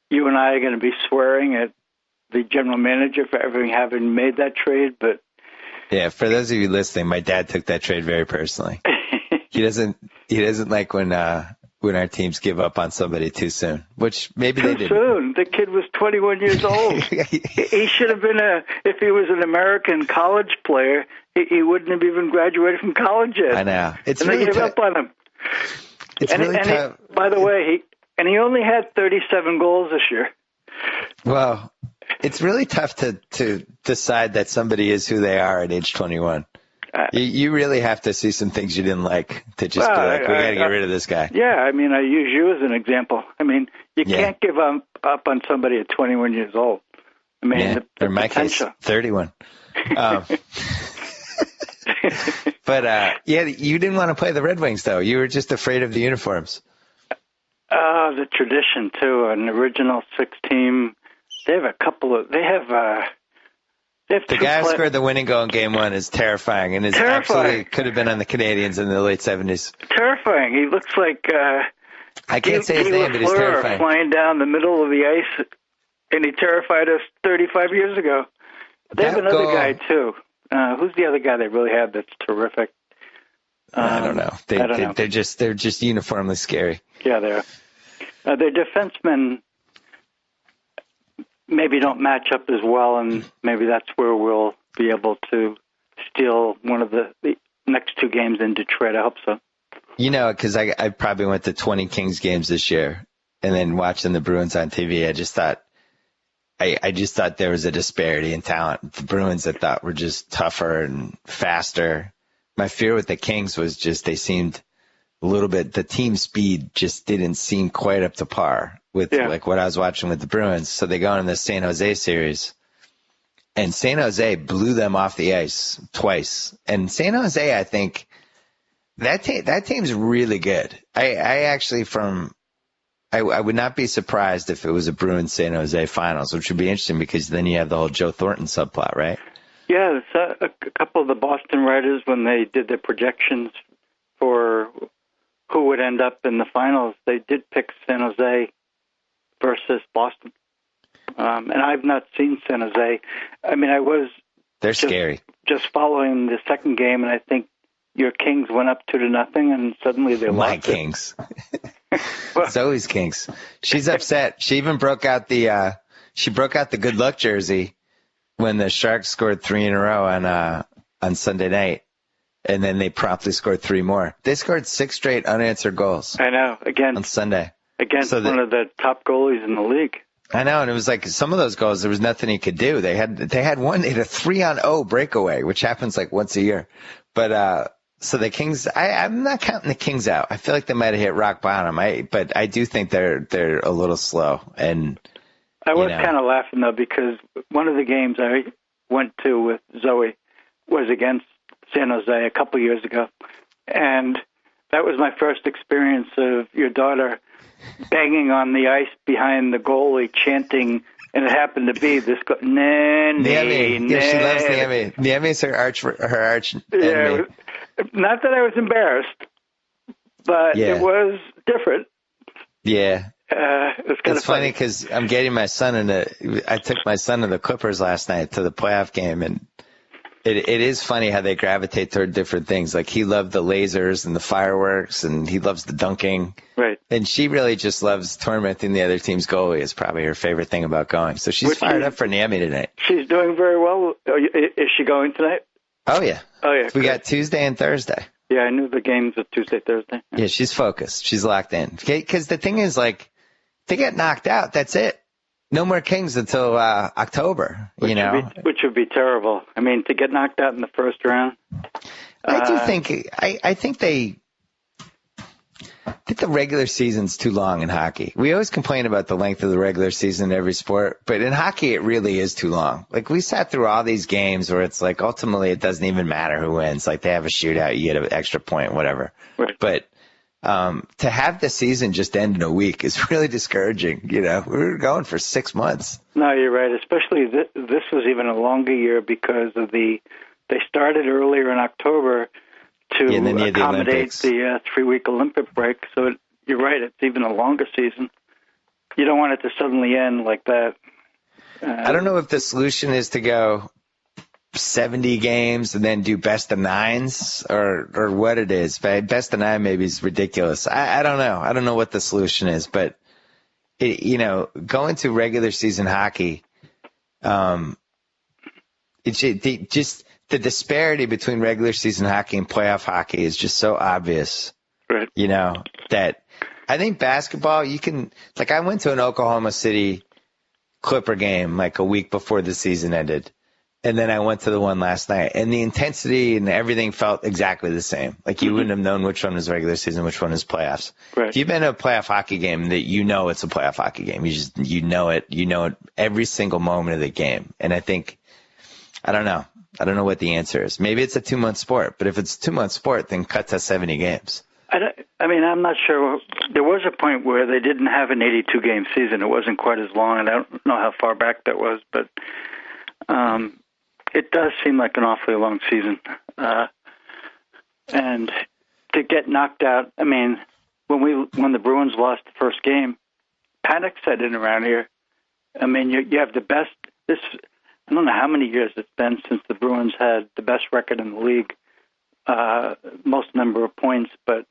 you and I are going to be swearing at the general manager for having made that trade, but yeah, for those of you listening, my dad took that trade very personally. He doesn't like when our teams give up on somebody too soon, which maybe they didn't. Too soon. The kid was 21 years old. He should have been if he was an American college player, he wouldn't have even graduated from college yet. I know. They gave up on him. It's really tough. By the way, he only had 37 goals this year. Well, it's really tough to decide that somebody is who they are at age 21. You really have to see some things you didn't like to just be like, we got to get rid of this guy. Yeah, I mean, I use you as an example. I mean, you can't give up on somebody at 21 years old. I mean, or in my potential. Case, 31. But, you didn't want to play the Red Wings, though. You were just afraid of the uniforms. The tradition, too, an original 6 team. They have The guy who scored the winning goal in Game 1 is terrifying, and absolutely could have been on the Canadians in the late 70s. Terrifying. He looks like I can't say his name, but he's terrifying. Flying down the middle of the ice, and he terrified us 35 years ago. They have another guy too. Who's the other guy they really have that's terrific? I don't know. They're just uniformly scary. Yeah, they are. Their defensemen maybe don't match up as well, and maybe that's where we'll be able to steal one of the next two games in Detroit. I hope so. You know, because I probably went to 20 Kings games this year, and then watching the Bruins on TV, I just thought there was a disparity in talent. The Bruins, I thought, were just tougher and faster. My fear with the Kings was just they seemed a little bit, the team speed just didn't seem quite up to par with like what I was watching with the Bruins. So they go in the San Jose series, and San Jose blew them off the ice twice. And San Jose, I think, that team's really good. I actually I would not be surprised if it was a Bruins San Jose finals, which would be interesting because then you have the whole Joe Thornton subplot, right? Yeah, a couple of the Boston writers, when they did their projections for who would end up in the finals, they did pick San Jose versus Boston. And I've not seen San Jose. I mean, They're scary. Just following the second game, and I think your Kings went up 2-0, and suddenly they lost. My Kings. Zoe's Kings. She's upset. She even broke out the good luck jersey when the Sharks scored 3 in a row on Sunday night, and then they promptly scored 3 more. They scored 6 straight unanswered goals. I know. Again on Sunday against one of the top goalies in the league. I know, and it was like some of those goals, there was nothing he could do. They had a 3-on-0 breakaway, which happens like once a year. But so the Kings, I'm not counting the Kings out. I feel like they might have hit rock bottom. But I do think they're a little slow. And I was kind of laughing though, because one of the games I went to with Zoe was against San Jose a couple years ago, and that was my first experience of your daughter banging on the ice behind the goalie, chanting, and it happened to be this Niemi. Yeah, she loves Niemi. Niemi's her arch enemy. Yeah, not that I was embarrassed, but it was different. Yeah. It's funny because I'm getting my son I took my son to the Clippers last night to the playoff game, and it is funny how they gravitate toward different things. Like he loved the lasers and the fireworks, and he loves the dunking. Right. And she really just loves tormenting the other team's goalie. Is probably her favorite thing about going. So she's fired up for Niemi tonight. She's doing very well. Is she going tonight? Oh yeah. We good. got Tuesday and Thursday. Yeah, I knew the games were Tuesday, Thursday. Yeah, she's focused. She's locked in. Because the thing is, like, they get knocked out. That's it. No more Kings until October. Which would be terrible. I mean, to get knocked out in the first round. I think the regular season's too long in hockey. We always complain about the length of the regular season in every sport, but in hockey it really is too long. Like we sat through all these games where it's like ultimately it doesn't even matter who wins. Like they have a shootout, you get an extra point, whatever. Right. But to have the season just end in a week is really discouraging. We were going for 6 months. No, you're right. Especially this was even a longer year because of they started earlier in October to accommodate the 3-week Olympic break. So you're right, it's even a longer season. You don't want it to suddenly end like that. I don't know if the solution is to go 70 games and then do best of 9s or what it is. But best of 9 maybe is ridiculous. I don't know. I don't know what the solution is. But, going to regular season hockey, the disparity between regular season hockey and playoff hockey is just so obvious, right? That I think basketball, I went to an Oklahoma City Clipper game like a week before the season ended. And then I went to the one last night, and the intensity and everything felt exactly the same. Like you wouldn't have known which one was regular season, which one is playoffs. Right. If you've been to a playoff hockey game, that it's a playoff hockey game. You know it every single moment of the game. And I think, I don't know what the answer is. Maybe it's a 2-month sport, but if it's a 2-month sport, then cut to 70 games. I'm not sure. There was a point where they didn't have an 82-game season. It wasn't quite as long, and I don't know how far back that was, but It does seem like an awfully long season. And to get knocked out, I mean, when the Bruins lost the first game, panic set in around here. I mean, you have the best. I don't know how many years it's been since the Bruins had the best record in the league, most number of points. But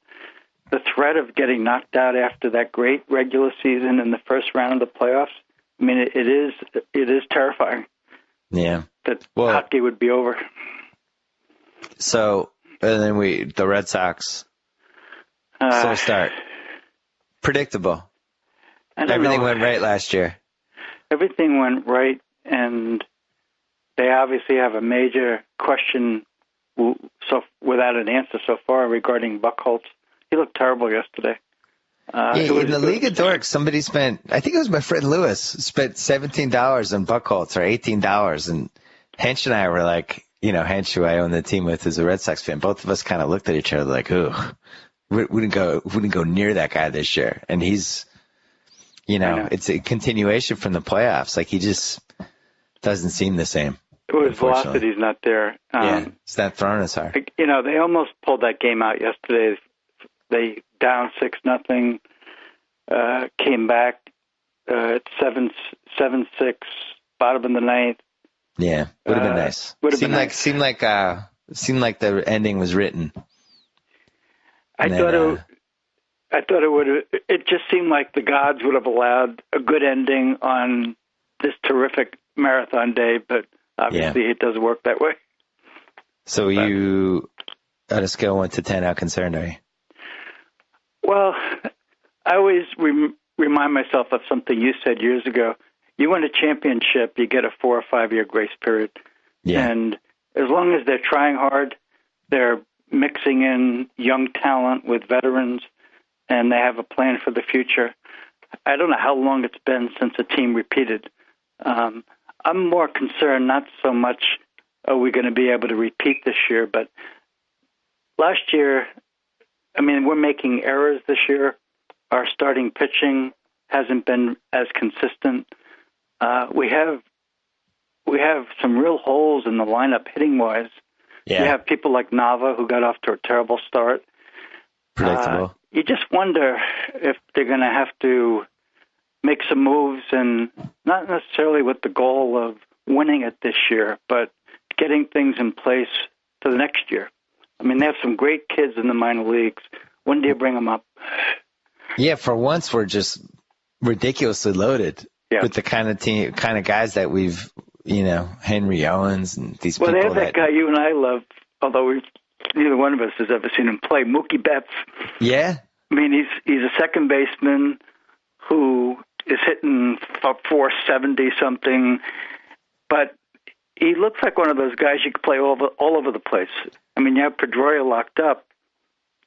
the threat of getting knocked out after that great regular season in the first round of the playoffs, I mean, it is terrifying. Yeah, that hockey would be over. So, and then the Red Sox, slow start. Predictable. Everything went right last year. Everything went right, and they obviously have a major question without an answer so far regarding Buchholz. He looked terrible yesterday. In the League of Dorks, somebody spent, I think it was my friend Lewis, spent $17 on Buchholz, or $18, and Hench and I were like, Hench, who I own the team with, is a Red Sox fan. Both of us kind of looked at each other like, ooh, we wouldn't go near that guy this year. And he's, it's a continuation from the playoffs. Like, he just doesn't seem the same. His velocity's not there. It's not throwing as hard. They almost pulled that game out yesterday. They down 6-0, came back at 7-6, bottom of the ninth. Yeah, would have been nice. Seemed like the ending was written. I thought it would. It just seemed like the gods would have allowed a good ending on this terrific marathon day, but obviously it doesn't work that way. So you, on a scale of 1 to 10, how concerned are you? Well, I always remind myself of something you said years ago. You win a championship, you get a 4 or 5 year grace period. Yeah. And as long as they're trying hard, they're mixing in young talent with veterans, and they have a plan for the future. I don't know how long it's been since a team repeated. I'm more concerned, not so much are we going to be able to repeat this year, but last year, I mean, we're making errors this year. Our starting pitching hasn't been as consistent. We have some real holes in the lineup hitting-wise. Yeah. You have people like Nava, who got off to a terrible start. Predictable. You just wonder if they're going to have to make some moves, and not necessarily with the goal of winning it this year, but getting things in place for the next year. I mean, they have some great kids in the minor leagues. When do you bring them up? Yeah, for once we're just ridiculously loaded with the kind of guys that we've, Henry Owens and these people. Well, they have that guy you and I love, although neither one of us has ever seen him play, Mookie Betts. Yeah. I mean, he's a second baseman who is hitting for 470 something, but he looks like one of those guys you could play all over the place. I mean, you have Pedroia locked up.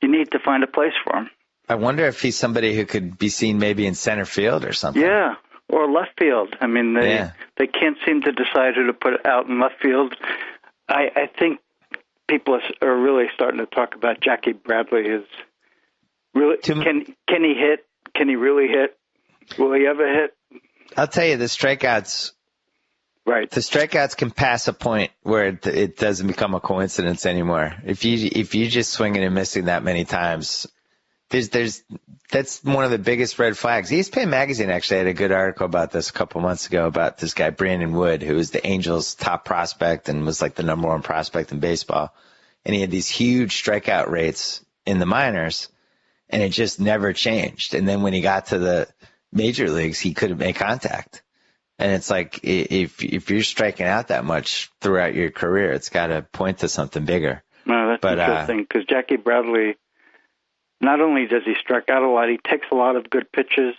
You need to find a place for him. I wonder if he's somebody who could be seen maybe in center field or something. Yeah, or left field. I mean, they can't seem to decide who to put out in left field. I think people are really starting to talk about Jackie Bradley. Can he hit? Can he really hit? Will he ever hit? I'll tell you, the strikeouts. Right. The strikeouts can pass a point where it doesn't become a coincidence anymore. If you just swinging and missing that many times, that's one of the biggest red flags. ESPN Magazine actually had a good article about this a couple months ago about this guy Brandon Wood, who was the Angels' top prospect and was like the number 1 prospect in baseball, and he had these huge strikeout rates in the minors, and it just never changed. And then when he got to the major leagues, he couldn't make contact. And it's like, if you're striking out that much throughout your career, it's got to point to something bigger. No, that's interesting, because Jackie Bradley, not only does he strike out a lot, he takes a lot of good pitches.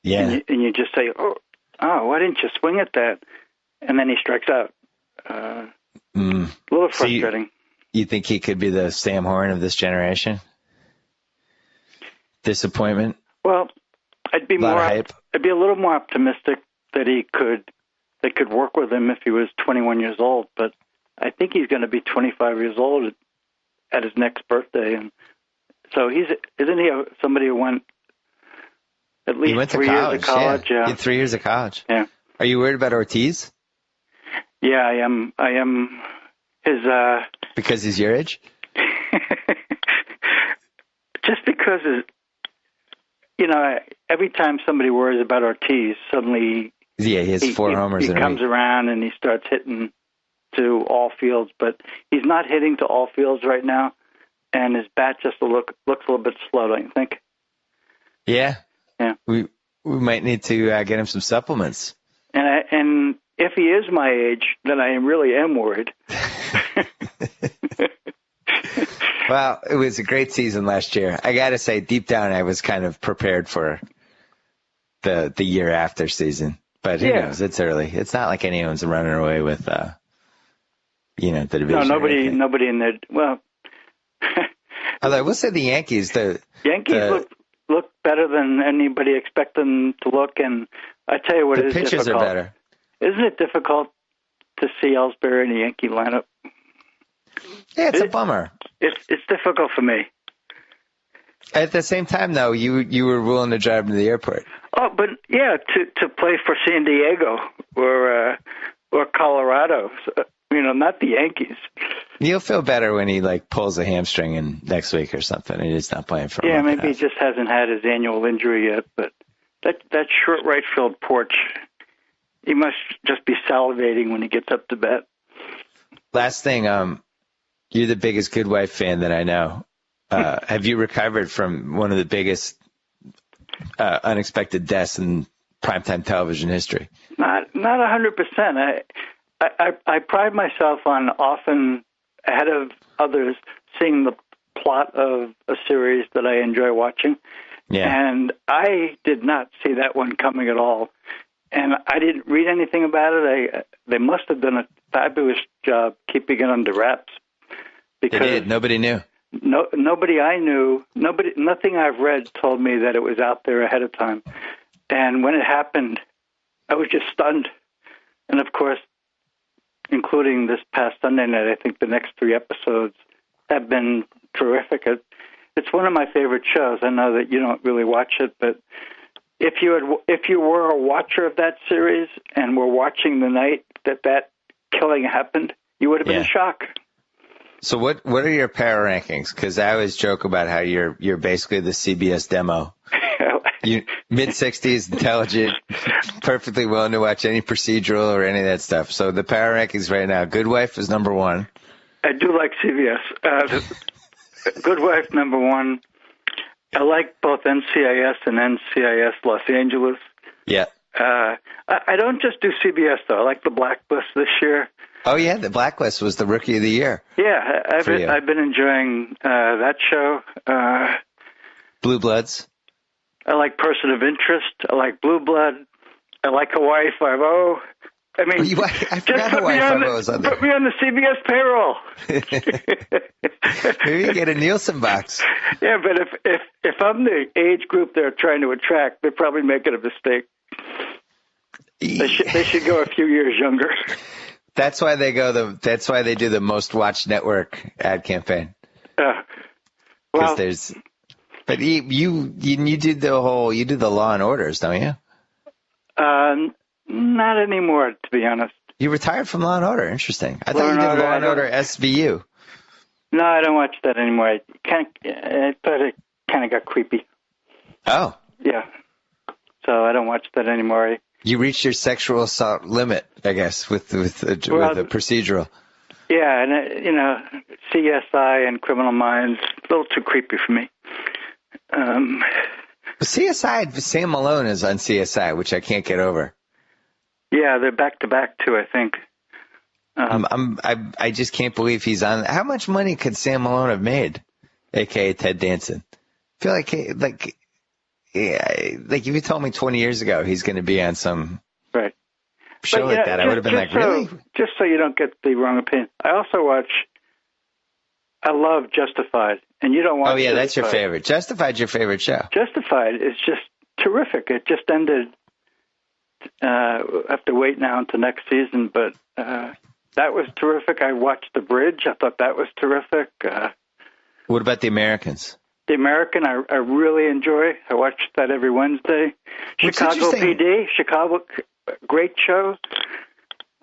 Yeah. And you just say, oh, why didn't you swing at that? And then he strikes out. A little frustrating. So you think he could be the Sam Horn of this generation? Disappointment? Well, I'd be a little more optimistic that they could work with him if he was 21 years old, but I think he's going to be 25 years old at his next birthday, and so isn't he somebody who went at least 3 years of college? Yeah. He had 3 years of college. Yeah. Are you worried about Ortiz? Yeah, I am his. Because he's your age? Just because, every time somebody worries about Ortiz, suddenly he has 4 homers. He comes around and he starts hitting to all fields, but he's not hitting to all fields right now, and his bat just looks a little bit slow, don't you think? Yeah. Yeah. We might need to get him some supplements. And if he is my age, then I really am worried. Well, it was a great season last year. I got to say, deep down, I was kind of prepared for the year after season. But who knows? It's early. It's not like anyone's running away with, the division. No, nobody in there. Well, although I will say the Yankees. The Yankees look better than anybody expect them to look, and I tell you what, the is pitchers difficult. are better. Isn't it difficult to see Ellsbury in the Yankee lineup? Yeah, it's a bummer. It's difficult for me. At the same time, though, you were willing to drive him to the airport. Oh, but yeah, to play for San Diego or Colorado, not the Yankees. You'll feel better when he pulls a hamstring in next week or something, and he's not playing for. Yeah, maybe he just hasn't had his annual injury yet. But that short right field porch, he must just be salivating when he gets up to bat. Last thing, you're the biggest Good Wife fan that I know. Have you recovered from one of the biggest unexpected deaths in primetime television history? Not 100%. I pride myself on often ahead of others seeing the plot of a series that I enjoy watching. Yeah. And I did not see that one coming at all. And I didn't read anything about it. They must have done a fabulous job keeping it under wraps. Because they did. Nobody knew. Nobody I knew, nothing I've read told me that it was out there ahead of time. And when it happened, I was just stunned. And of course, including this past Sunday night, I think the next 3 episodes have been terrific. It's one of my favorite shows. I know that you don't really watch it, but if you were a watcher of that series and were watching the night that killing happened, you would have been in shock. So what are your power rankings? Because I always joke about how you're basically the CBS demo. You mid-60s, intelligent, perfectly willing to watch any procedural or any of that stuff. So the power rankings right now, Good Wife is number 1. I do like CBS. Good Wife, number 1. I like both NCIS and NCIS Los Angeles. Yeah. I don't just do CBS, though. I like the Blacklist this year. Oh, yeah, the Blacklist was the Rookie of the Year. Yeah, I've been enjoying that show. Blue Bloods. I like Person of Interest. I like Blue Blood. I like Hawaii Five-0. I mean, I forgot Hawaii Five-0 was on there. Put me on the CBS payroll. Maybe you get a Nielsen box. Yeah, but if I'm the age group they're trying to attract, they're probably making a mistake. They should go a few years younger. That's why they That's why they do the most watched network ad campaign. Well, but you do the Law and Orders, don't you? Not anymore, to be honest. You retired from Law and Order. Interesting. I thought you did Law and Order SVU. No, I don't watch that anymore. I thought it kind of got creepy. Oh. Yeah. So I don't watch that anymore. You reached your sexual assault limit, I guess, with the procedural. Yeah, and CSI and Criminal Minds, a little too creepy for me. CSI, Sam Malone is on CSI, which I can't get over. Yeah, they're back to back too, I think. I just can't believe he's on. How much money could Sam Malone have made, aka Ted Danson? I feel like if you told me 20 years ago he's going to be on some show like that, I would have been like, really? Just so you don't get the wrong opinion. I love Justified, and you don't watch. Oh yeah, Justified. That's your favorite. Justified's your favorite show. Justified is just terrific. It just ended. I have to wait now until next season, but that was terrific. I watched The Bridge. I thought that was terrific. What about The Americans? The American, I really enjoy. I watch that every Wednesday. Chicago PD, great show.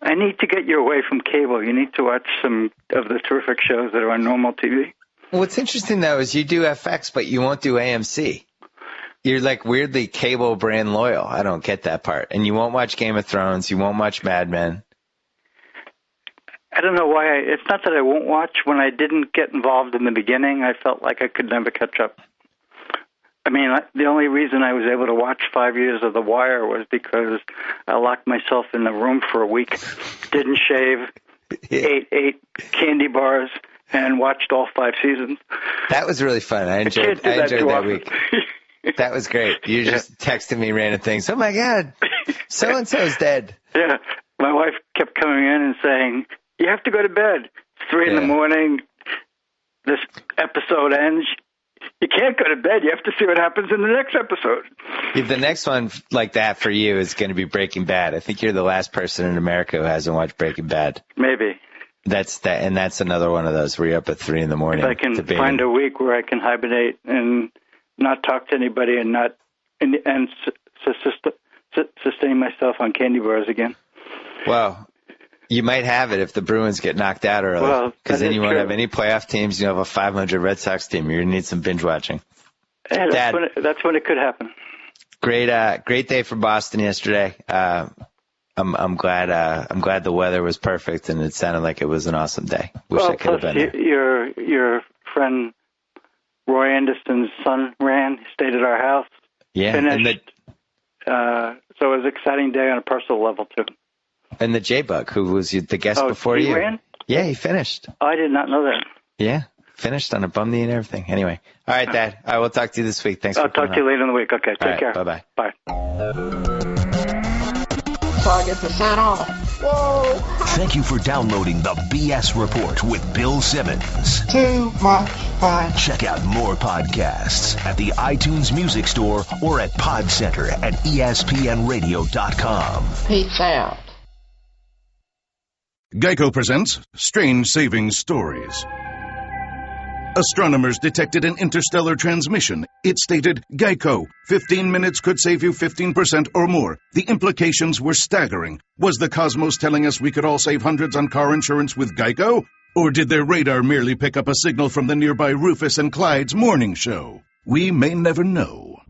I need to get you away from cable. You need to watch some of the terrific shows that are on normal TV. What's interesting, though, is you do FX, but you won't do AMC. You're like weirdly cable brand loyal. I don't get that part. And you won't watch Game of Thrones. You won't watch Mad Men. I don't know why. It's not that I won't watch. When I didn't get involved in the beginning, I felt like I could never catch up. I mean, the only reason I was able to watch 5 years of The Wire was because I locked myself in the room for a week, didn't shave, ate candy bars, and watched all 5 seasons. That was really fun. I enjoyed that week. That was great. You just texted me random things. Oh, my God, so-and-so's dead. Yeah. My wife kept coming in and saying, you have to go to bed. It's 3 in the morning. This episode ends. You can't go to bed. You have to see what happens in the next episode. Yeah, the next one like that for you is going to be Breaking Bad. I think you're the last person in America who hasn't watched Breaking Bad. Maybe. That's another one of those where you're up at 3 in the morning. If I can find a week where I can hibernate and not talk to anybody and sustain myself on candy bars again. Well, you might have it if the Bruins get knocked out early, because then you won't have any playoff teams. You have a 500 Red Sox team. You're going to need some binge watching. Yeah, that's when it could happen. Great day for Boston yesterday. I'm glad the weather was perfect and it sounded like it was an awesome day. Wish I could have been there. Your friend Roy Anderson's son stayed at our house. Yeah, finished. So it was an exciting day on a personal level too. And the Jbug, who was the guest before you. Ran? Yeah, he finished. Oh, I did not know that. Yeah, finished on a bum knee and everything. Anyway, all right, Dad. I will talk to you this week. Thanks for coming. I'll talk to you later in the week. Okay, take care. Bye-bye. Bye. So I get to sign off. Whoa. Thank you for downloading the BS Report with Bill Simmons. Too much fun. Check out more podcasts at the iTunes Music Store or at Podcenter at ESPNradio.com. Peace out. Geico presents Strange Savings Stories. Astronomers detected an interstellar transmission. It stated, Geico, 15 minutes could save you 15% or more. The implications were staggering. Was the cosmos telling us we could all save hundreds on car insurance with Geico? Or did their radar merely pick up a signal from the nearby Rufus and Clyde's morning show? We may never know.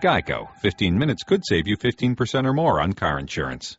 Geico. 15 minutes could save you 15% or more on car insurance.